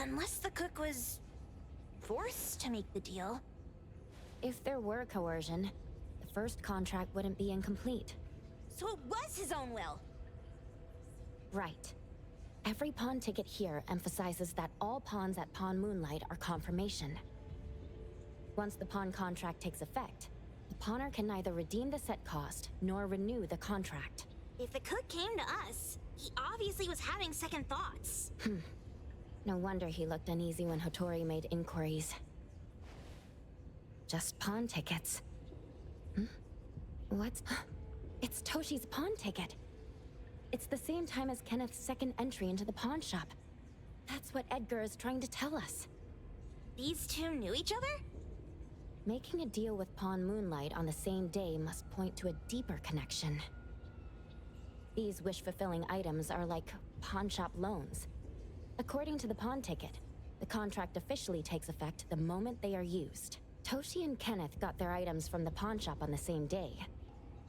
Unless the cook was forced to make the deal. If there were coercion, the first contract wouldn't be incomplete. So it was his own will. Right. Every pawn ticket here emphasizes that all pawns at Pawn Moonlight are confirmation. Once the pawn contract takes effect, the pawner can neither redeem the set cost nor renew the contract. If the cook came to us, he obviously was having second thoughts. No wonder he looked uneasy when Hotori made inquiries. Just pawn tickets. What's... It's Toshi's pawn ticket. It's the same time as Kenneth's second entry into the pawn shop. That's what Edgar is trying to tell us. These two knew each other? Making a deal with Pawn Moonlight on the same day must point to a deeper connection. These wish-fulfilling items are like pawn shop loans. According to the pawn ticket, the contract officially takes effect the moment they are used. Toshi and Kenneth got their items from the pawn shop on the same day.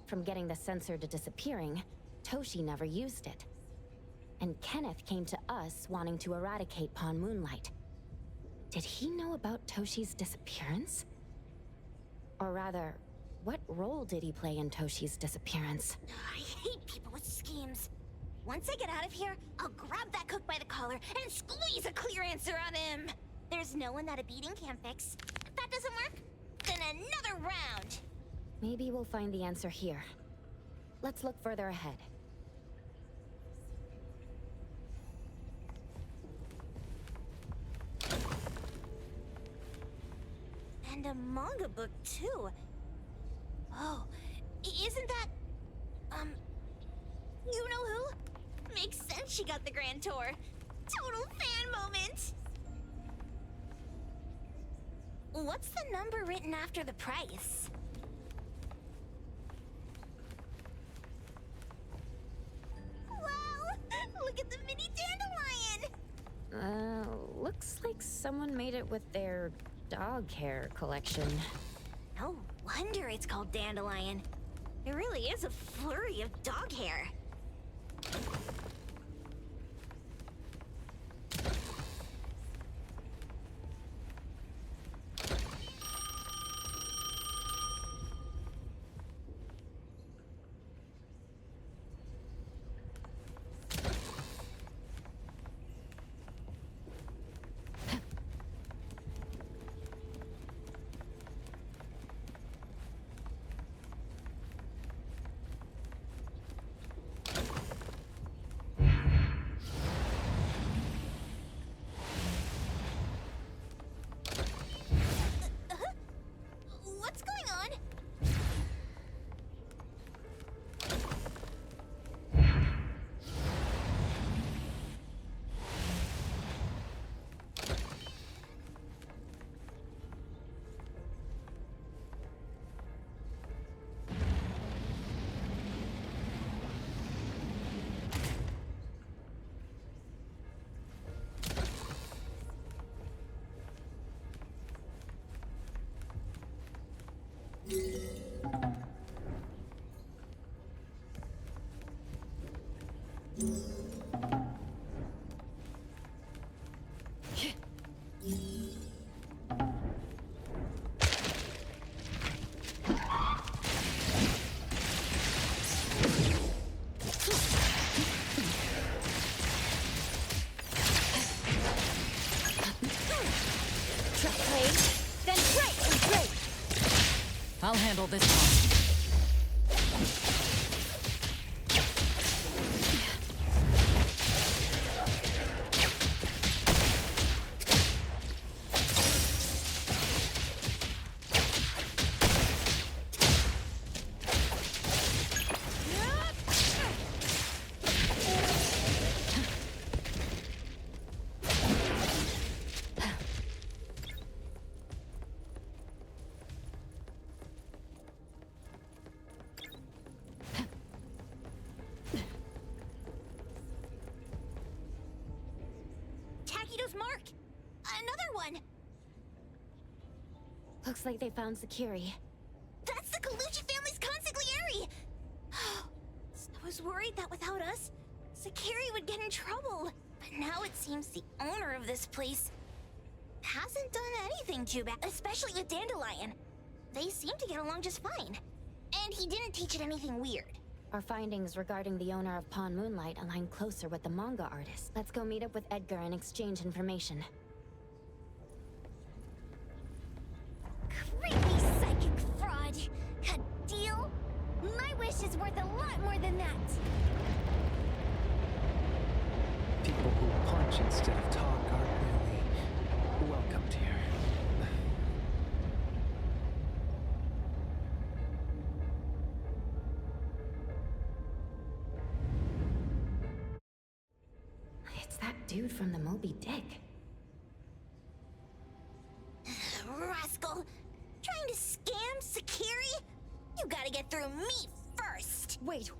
From getting the sensor to disappearing, Toshi never used it. And Kenneth came to us wanting to eradicate Pawn Moonlight. Did he know about Toshi's disappearance? Or rather, what role did he play in Toshi's disappearance? I hate people with schemes. Once I get out of here, I'll grab that cook by the collar and squeeze a clear answer on him. There's no one that a beating can't fix. If that doesn't work, then another round. Maybe we'll find the answer here. Let's look further ahead. And a manga book, too. Oh, isn't that... you know who? Makes sense she got the Grand Tour. Total fan moment! What's the number written after the price? Wow! Look at the mini dandelion! Looks like someone made it with their dog hair collection. No wonder it's called Dandelion. It really is a flurry of dog hair. Great. Then great. I'll handle this one. Takido's mark! Another one! Looks like they found Sakiri. That's the Colucci family's consigliere! I was worried that without us, Sakiri would get in trouble. But now it seems the owner of this place hasn't done anything too bad, especially with Dandelion. They seem to get along just fine. And he didn't teach it anything weird. Our findings regarding the owner of Pawn Moonlight align closer with the manga artist. Let's go meet up with Edgar and exchange information. Creepy psychic fraud! A deal? My wish is worth a lot more than that! People who punch instead of talk aren't really welcomed here. It's that dude from the Moby Dick. Rascal! Trying to scam Sakiri? You gotta get through me first! Wait!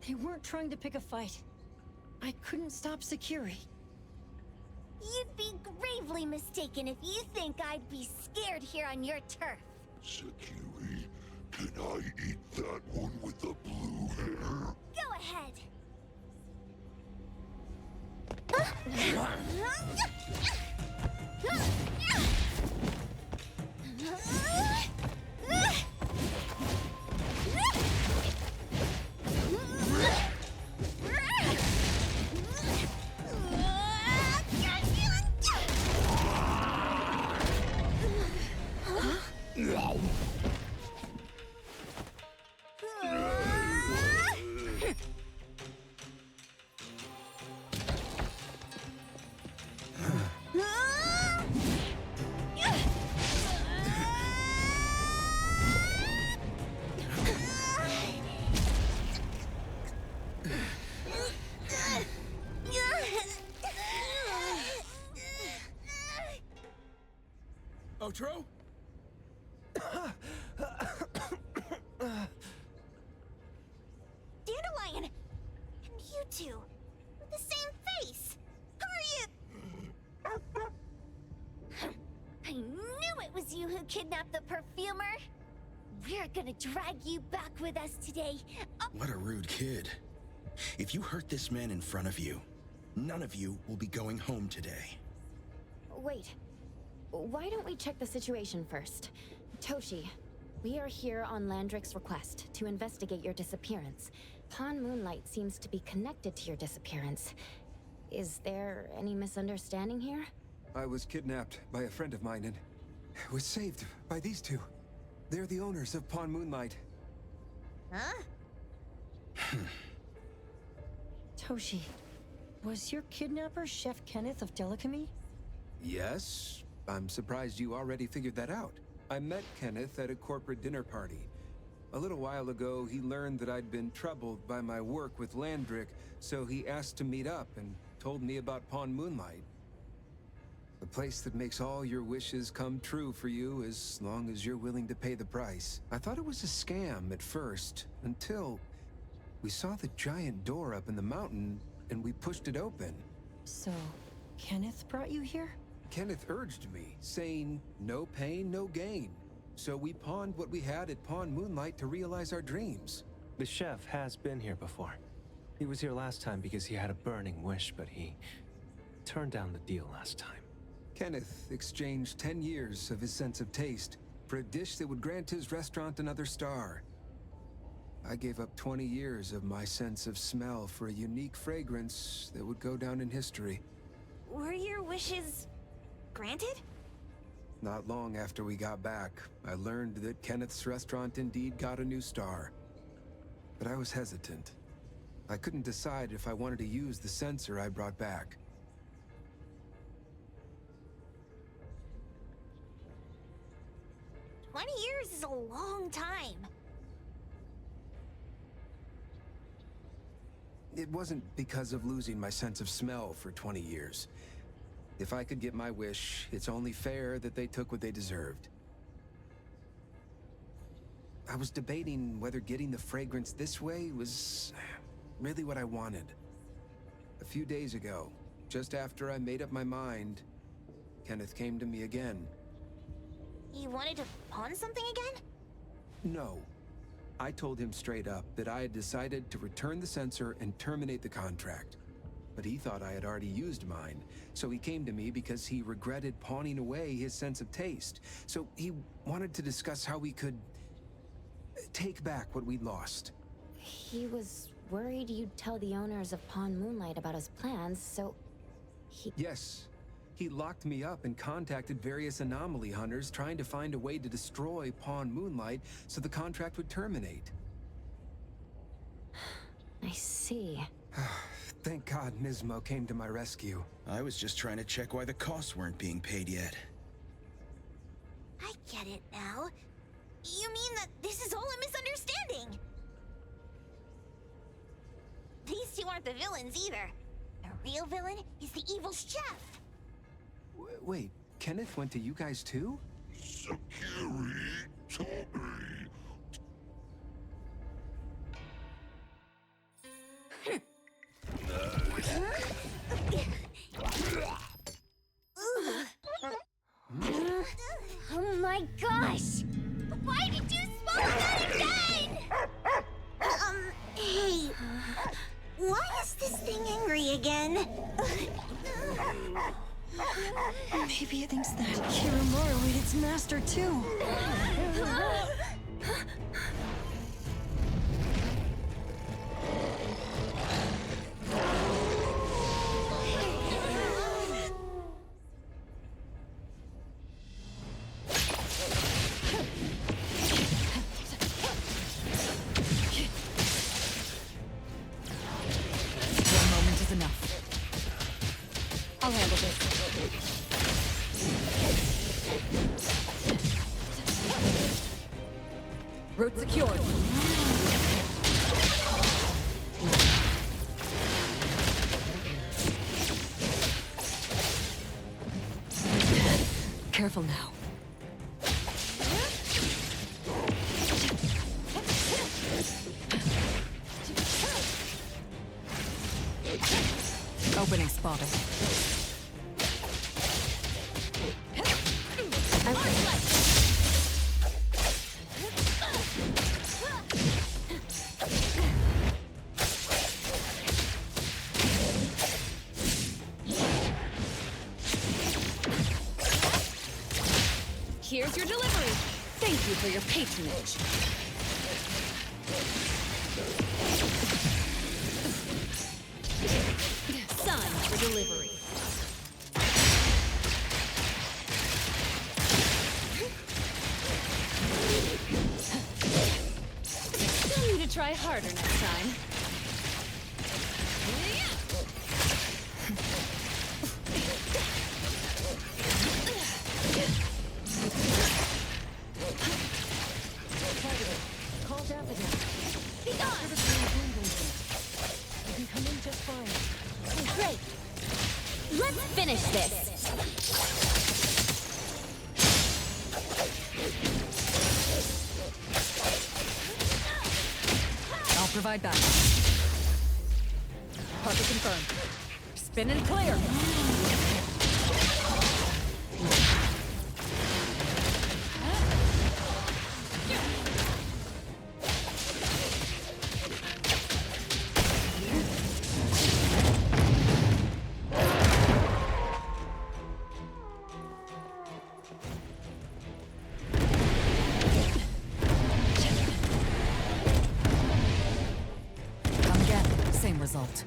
They weren't trying to pick a fight. I couldn't stop Sakiri. You'd be gravely mistaken if you think I'd be scared here on your turf. Sakiri, can I eat that one with the blue hair? Go ahead. Outro? Dandelion! And you two, with the same face! Who are you? I knew it was you who kidnapped the perfumer! We're gonna drag you back with us today. What a rude kid. If you hurt this man in front of you, none of you will be going home today. Wait. Why don't we check the situation first? Toshi, we are here on Landrick's request to investigate your disappearance. Pawn Moonlight seems to be connected to your disappearance. Is there any misunderstanding here? I was kidnapped by a friend of mine and was saved by these two. They're the owners of Pawn Moonlight. Huh? Toshi, was your kidnapper Chef Kenneth of Delicamy? Yes. I'm surprised you already figured that out. I met Kenneth at a corporate dinner party. A little while ago, he learned that I'd been troubled by my work with Landrick, so he asked to meet up and told me about Pawn Moonlight. The place that makes all your wishes come true for you as long as you're willing to pay the price. I thought it was a scam at first, until we saw the giant door up in the mountain and we pushed it open. So, Kenneth brought you here? Kenneth urged me, saying, no pain, no gain. So we pawned what we had at Pawn Moonlight to realize our dreams. The chef has been here before. He was here last time because he had a burning wish, but he turned down the deal last time. Kenneth exchanged 10 years of his sense of taste for a dish that would grant his restaurant another star. I gave up 20 years of my sense of smell for a unique fragrance that would go down in history. Were your wishes granted? Not long after we got back, I learned that Kenneth's restaurant indeed got a new star. But I was hesitant. I couldn't decide if I wanted to use the sensor I brought back. "20 years is a long time." It wasn't because of losing my sense of smell for 20 years. If I could get my wish, it's only fair that they took what they deserved. I was debating whether getting the fragrance this way was really what I wanted. A few days ago, just after I made up my mind, Kenneth came to me again. He wanted to pawn something again? No. I told him straight up that I had decided to return the sensor and terminate the contract. But he thought I had already used mine, so he came to me because he regretted pawning away his sense of taste. So he wanted to discuss how we could take back what we'd lost. He was worried you'd tell the owners of Pawn Moonlight about his plans, so he... Yes. He locked me up and contacted various anomaly hunters trying to find a way to destroy Pawn Moonlight so the contract would terminate. I see. Thank God Nismo came to my rescue. I was just trying to check why the costs weren't being paid yet. I get it now. You mean that this is all a misunderstanding? These two aren't the villains either. The real villain is the evil chef. Wait, Kenneth went to you guys too? Sakiri Toby. Oh my gosh! Why did you swallow that again? Hey, why is this thing angry again? Maybe it thinks that Kiromura ate its master too. One moment is enough. I'll handle this. Route secured. Careful now. Opening spotted. Here's your delivery. Thank you for your patronage. Signed for delivery. Still need to try harder next time. Call Daffodil. Be gone! You can come in just fine. Great. Let's finish this. I'll provide backup. Target confirmed. Spin and clear. Come again. Same result.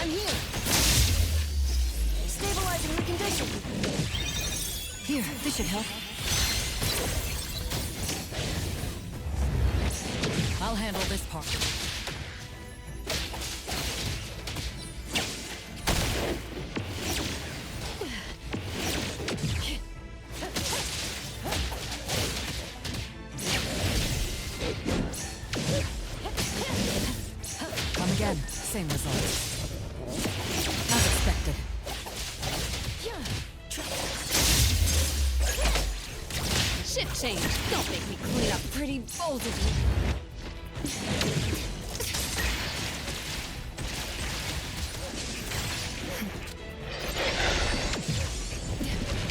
I'm here. Stabilizing recondition. Here, this should help. I'll handle this part. Come again. Same result. As expected. Shift change. Don't make me clean up pretty bowls of you.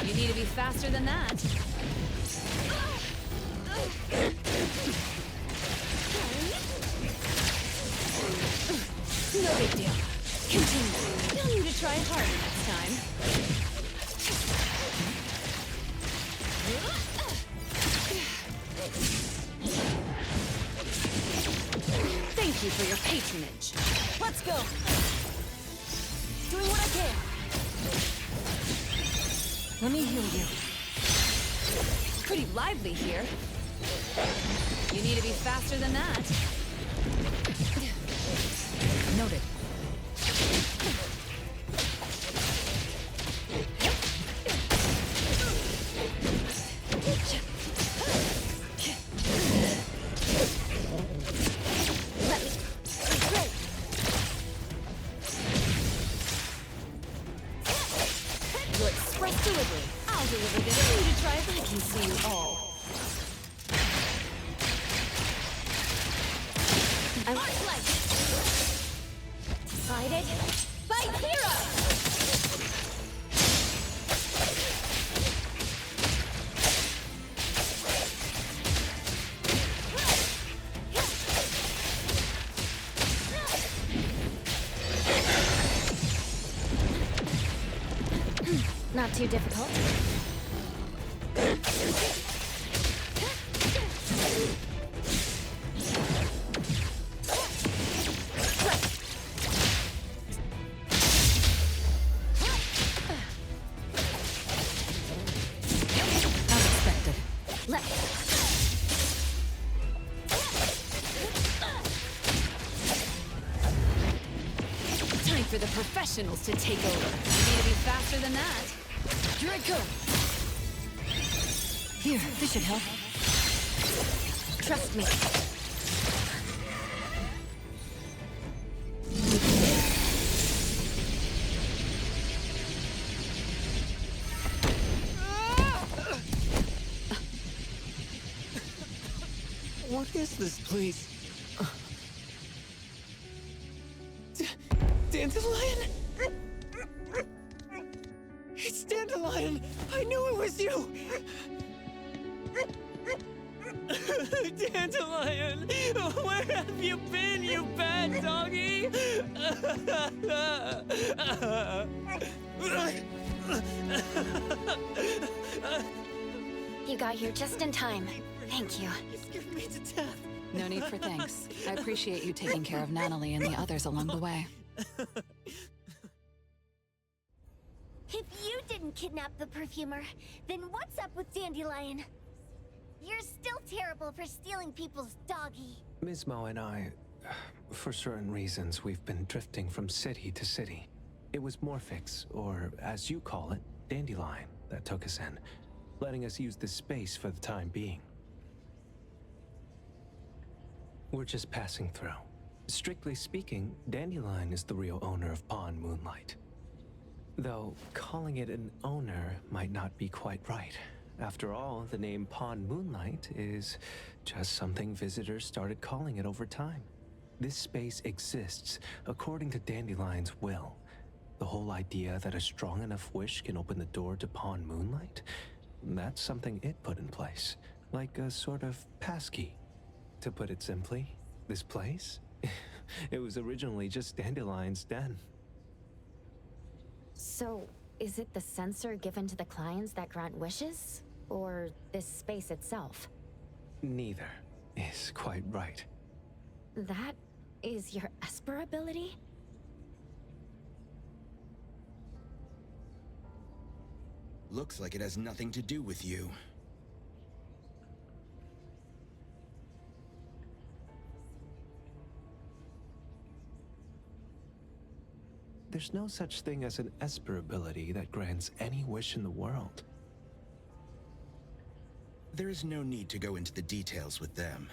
You need to be faster than that. No big deal. Continue. You'll need to try harder next time. Thank you for your patronage. Let's go. Doing what I can. Let me heal you. Pretty lively here. You need to be faster than that. Noted. Not too difficult. As expected. Time for the professionals to take over. You need to be faster than that. Here I go. Here, this should help. Trust me. What is this place? Dandelion? It's Dandelion! I knew it was you! Dandelion! Where have you been, you bad doggy? You got here just in time. Thank you. You scared me to death. No need for thanks. I appreciate you taking care of Natalie and the others along the way. If you didn't kidnap the perfumer, then what's up with Dandelion? You're still terrible for stealing people's doggy. Ms. Mo and I, for certain reasons, we've been drifting from city to city. It was Morphix, or as you call it, Dandelion, that took us in, letting us use this space for the time being. We're just passing through. Strictly speaking, Dandelion is the real owner of Pawn Moonlight. Though, calling it an owner might not be quite right. After all, the name Pawn Moonlight is just something visitors started calling it over time. This space exists according to Dandelion's will. The whole idea that a strong enough wish can open the door to Pawn Moonlight? That's something it put in place. Like a sort of passkey. To put it simply, this place? It was originally just Dandelion's den. So, is it the sensor given to the clients that grant wishes? Or this space itself? Neither is quite right. That is your Esper ability? Looks like it has nothing to do with you. There's no such thing as an Esper ability that grants any wish in the world. There is no need to go into the details with them.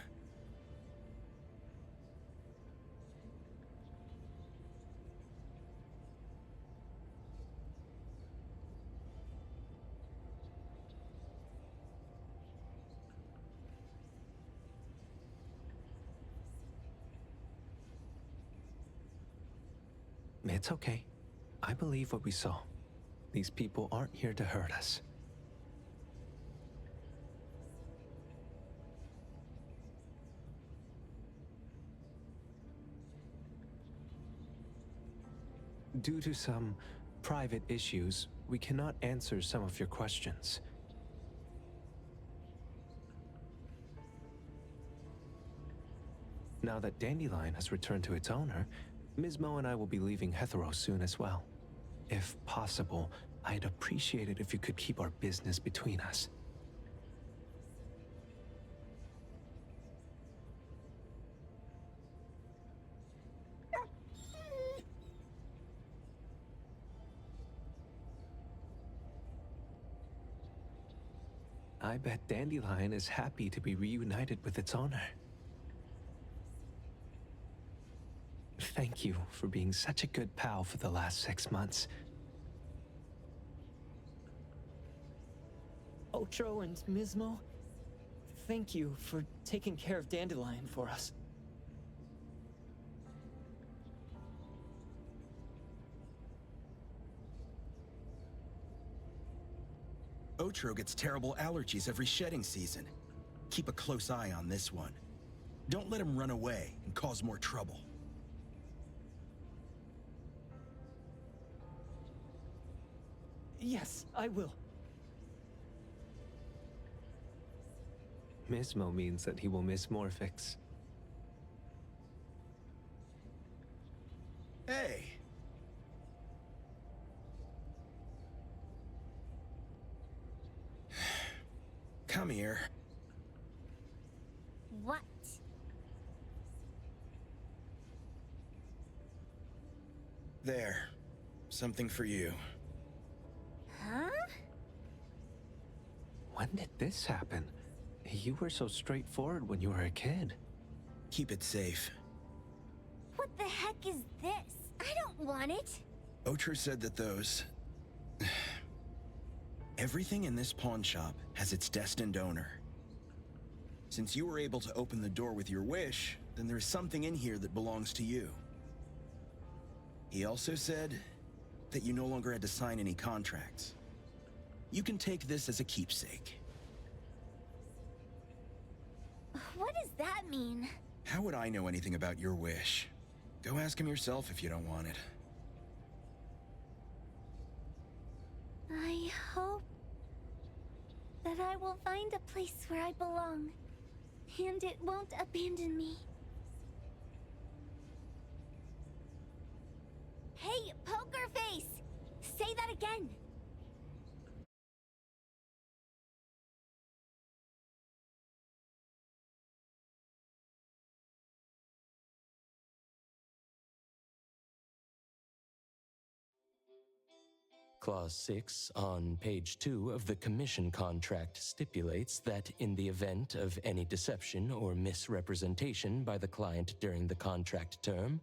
It's okay. I believe what we saw. These people aren't here to hurt us. Due to some private issues, we cannot answer some of your questions. Now that Dandelion has returned to its owner, Ms. Mo and I will be leaving Hetheros soon as well. If possible, I'd appreciate it if you could keep our business between us. I bet Dandelion is happy to be reunited with its owner. Thank you for being such a good pal for the last 6 months. Otro and Mismo, thank you for taking care of Dandelion for us. Otro gets terrible allergies every shedding season. Keep a close eye on this one. Don't let him run away and cause more trouble. Yes, I will. Mismo means that he will miss Morphix. Hey! Come here. What? There. Something for you. Huh? When did this happen? You were so straightforward when you were a kid. Keep it safe. What the heck is this? I don't want it. Otro said that those... Everything in this pawn shop has its destined owner. Since you were able to open the door with your wish, then there's something in here that belongs to you. He also said that you no longer had to sign any contracts. You can take this as a keepsake. What does that mean? How would I know anything about your wish? Go ask him yourself if you don't want it. I hope that I will find a place where I belong, and it won't abandon me. Hey, Poker Face! Say that again! Clause 6 on page 2 of the commission contract stipulates that in the event of any deception or misrepresentation by the client during the contract term,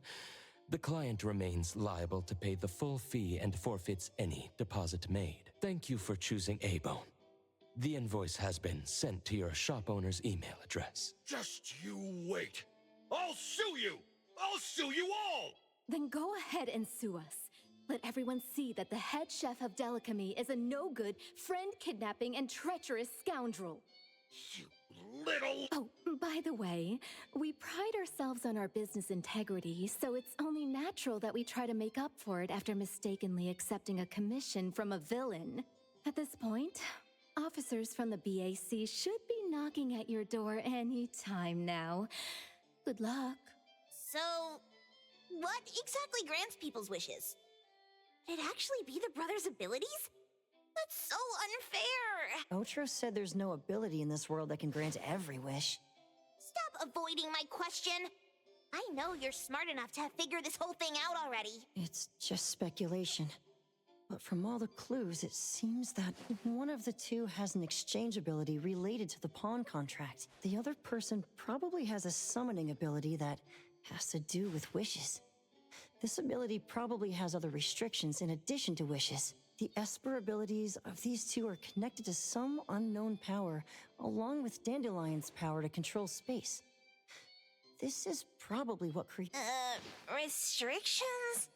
the client remains liable to pay the full fee and forfeits any deposit made. Thank you for choosing A-Bone. The invoice has been sent to your shop owner's email address. Just you wait. I'll sue you! I'll sue you all! Then go ahead and sue us. Let everyone see that the head chef of Delicamy is a no-good, friend-kidnapping, and treacherous scoundrel. You little... Oh, by the way, we pride ourselves on our business integrity, so it's only natural that we try to make up for it after mistakenly accepting a commission from a villain. At this point, officers from the BAC should be knocking at your door any time now. Good luck. So, what exactly grants people's wishes? Would it actually be the brother's abilities? That's so unfair! Otro said there's no ability in this world that can grant every wish. Stop avoiding my question! I know you're smart enough to have figured this whole thing out already. It's just speculation. But from all the clues, it seems that one of the two has an exchange ability related to the pawn contract. The other person probably has a summoning ability that has to do with wishes. This ability probably has other restrictions in addition to wishes. The Esper abilities of these two are connected to some unknown power, along with Dandelion's power to control space. This is probably what restrictions?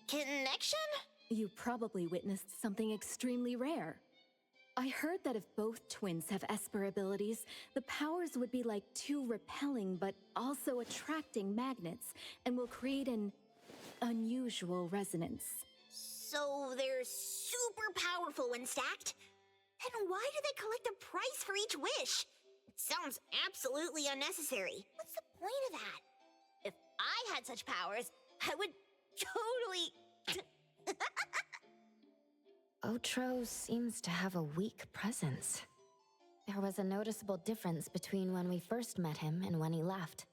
Connection? You probably witnessed something extremely rare. I heard that if both twins have Esper abilities, the powers would be like two repelling but also attracting magnets and will create an unusual resonance. So they're super powerful when stacked? Then why do they collect a price for each wish? It sounds absolutely unnecessary. What's the point of that? If I had such powers, I would totally... Otro seems to have a weak presence. There was a noticeable difference between when we first met him and when he left.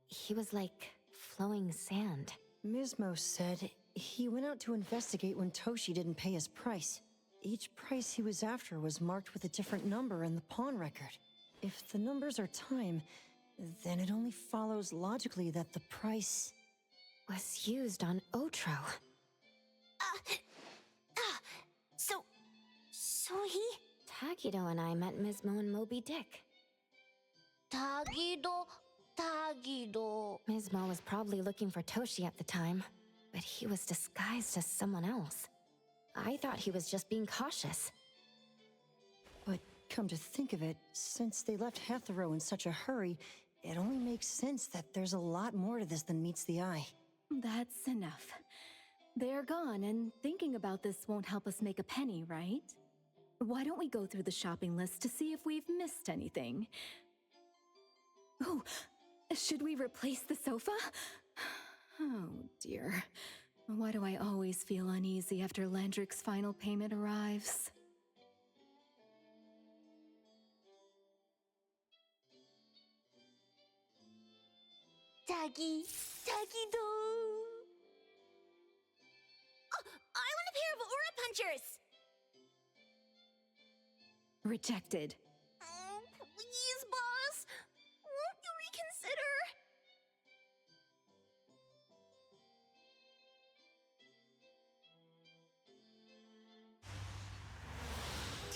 He was like flowing sand. Mismo said he went out to investigate when Toshi didn't pay his price. Each price he was after was marked with a different number in the pawn record. If the numbers are time, then it only follows logically that the price was used on Otro. So he... Tagido and I met Mismo and Moby Dick. Tagido... Mismo was probably looking for Toshi at the time, but he was disguised as someone else. I thought he was just being cautious. But come to think of it, since they left Hetero in such a hurry, it only makes sense that there's a lot more to this than meets the eye. That's enough. They're gone, and thinking about this won't help us make a penny, right? Why don't we go through the shopping list to see if we've missed anything? Oh, should we replace the sofa? Oh dear. Why do I always feel uneasy after Landrick's final payment arrives? Tagido! Oh, I want a pair of aura punchers! Rejected. Oh, please, boss! Won't you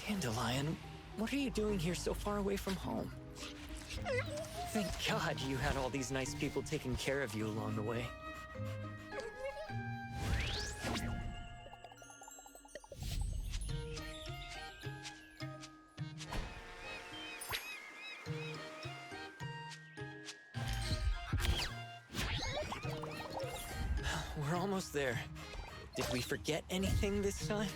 reconsider? Dandelion, what are you doing here so far away from home? Thank God you had all these nice people taking care of you along the way. We're almost there. Did we forget anything this time?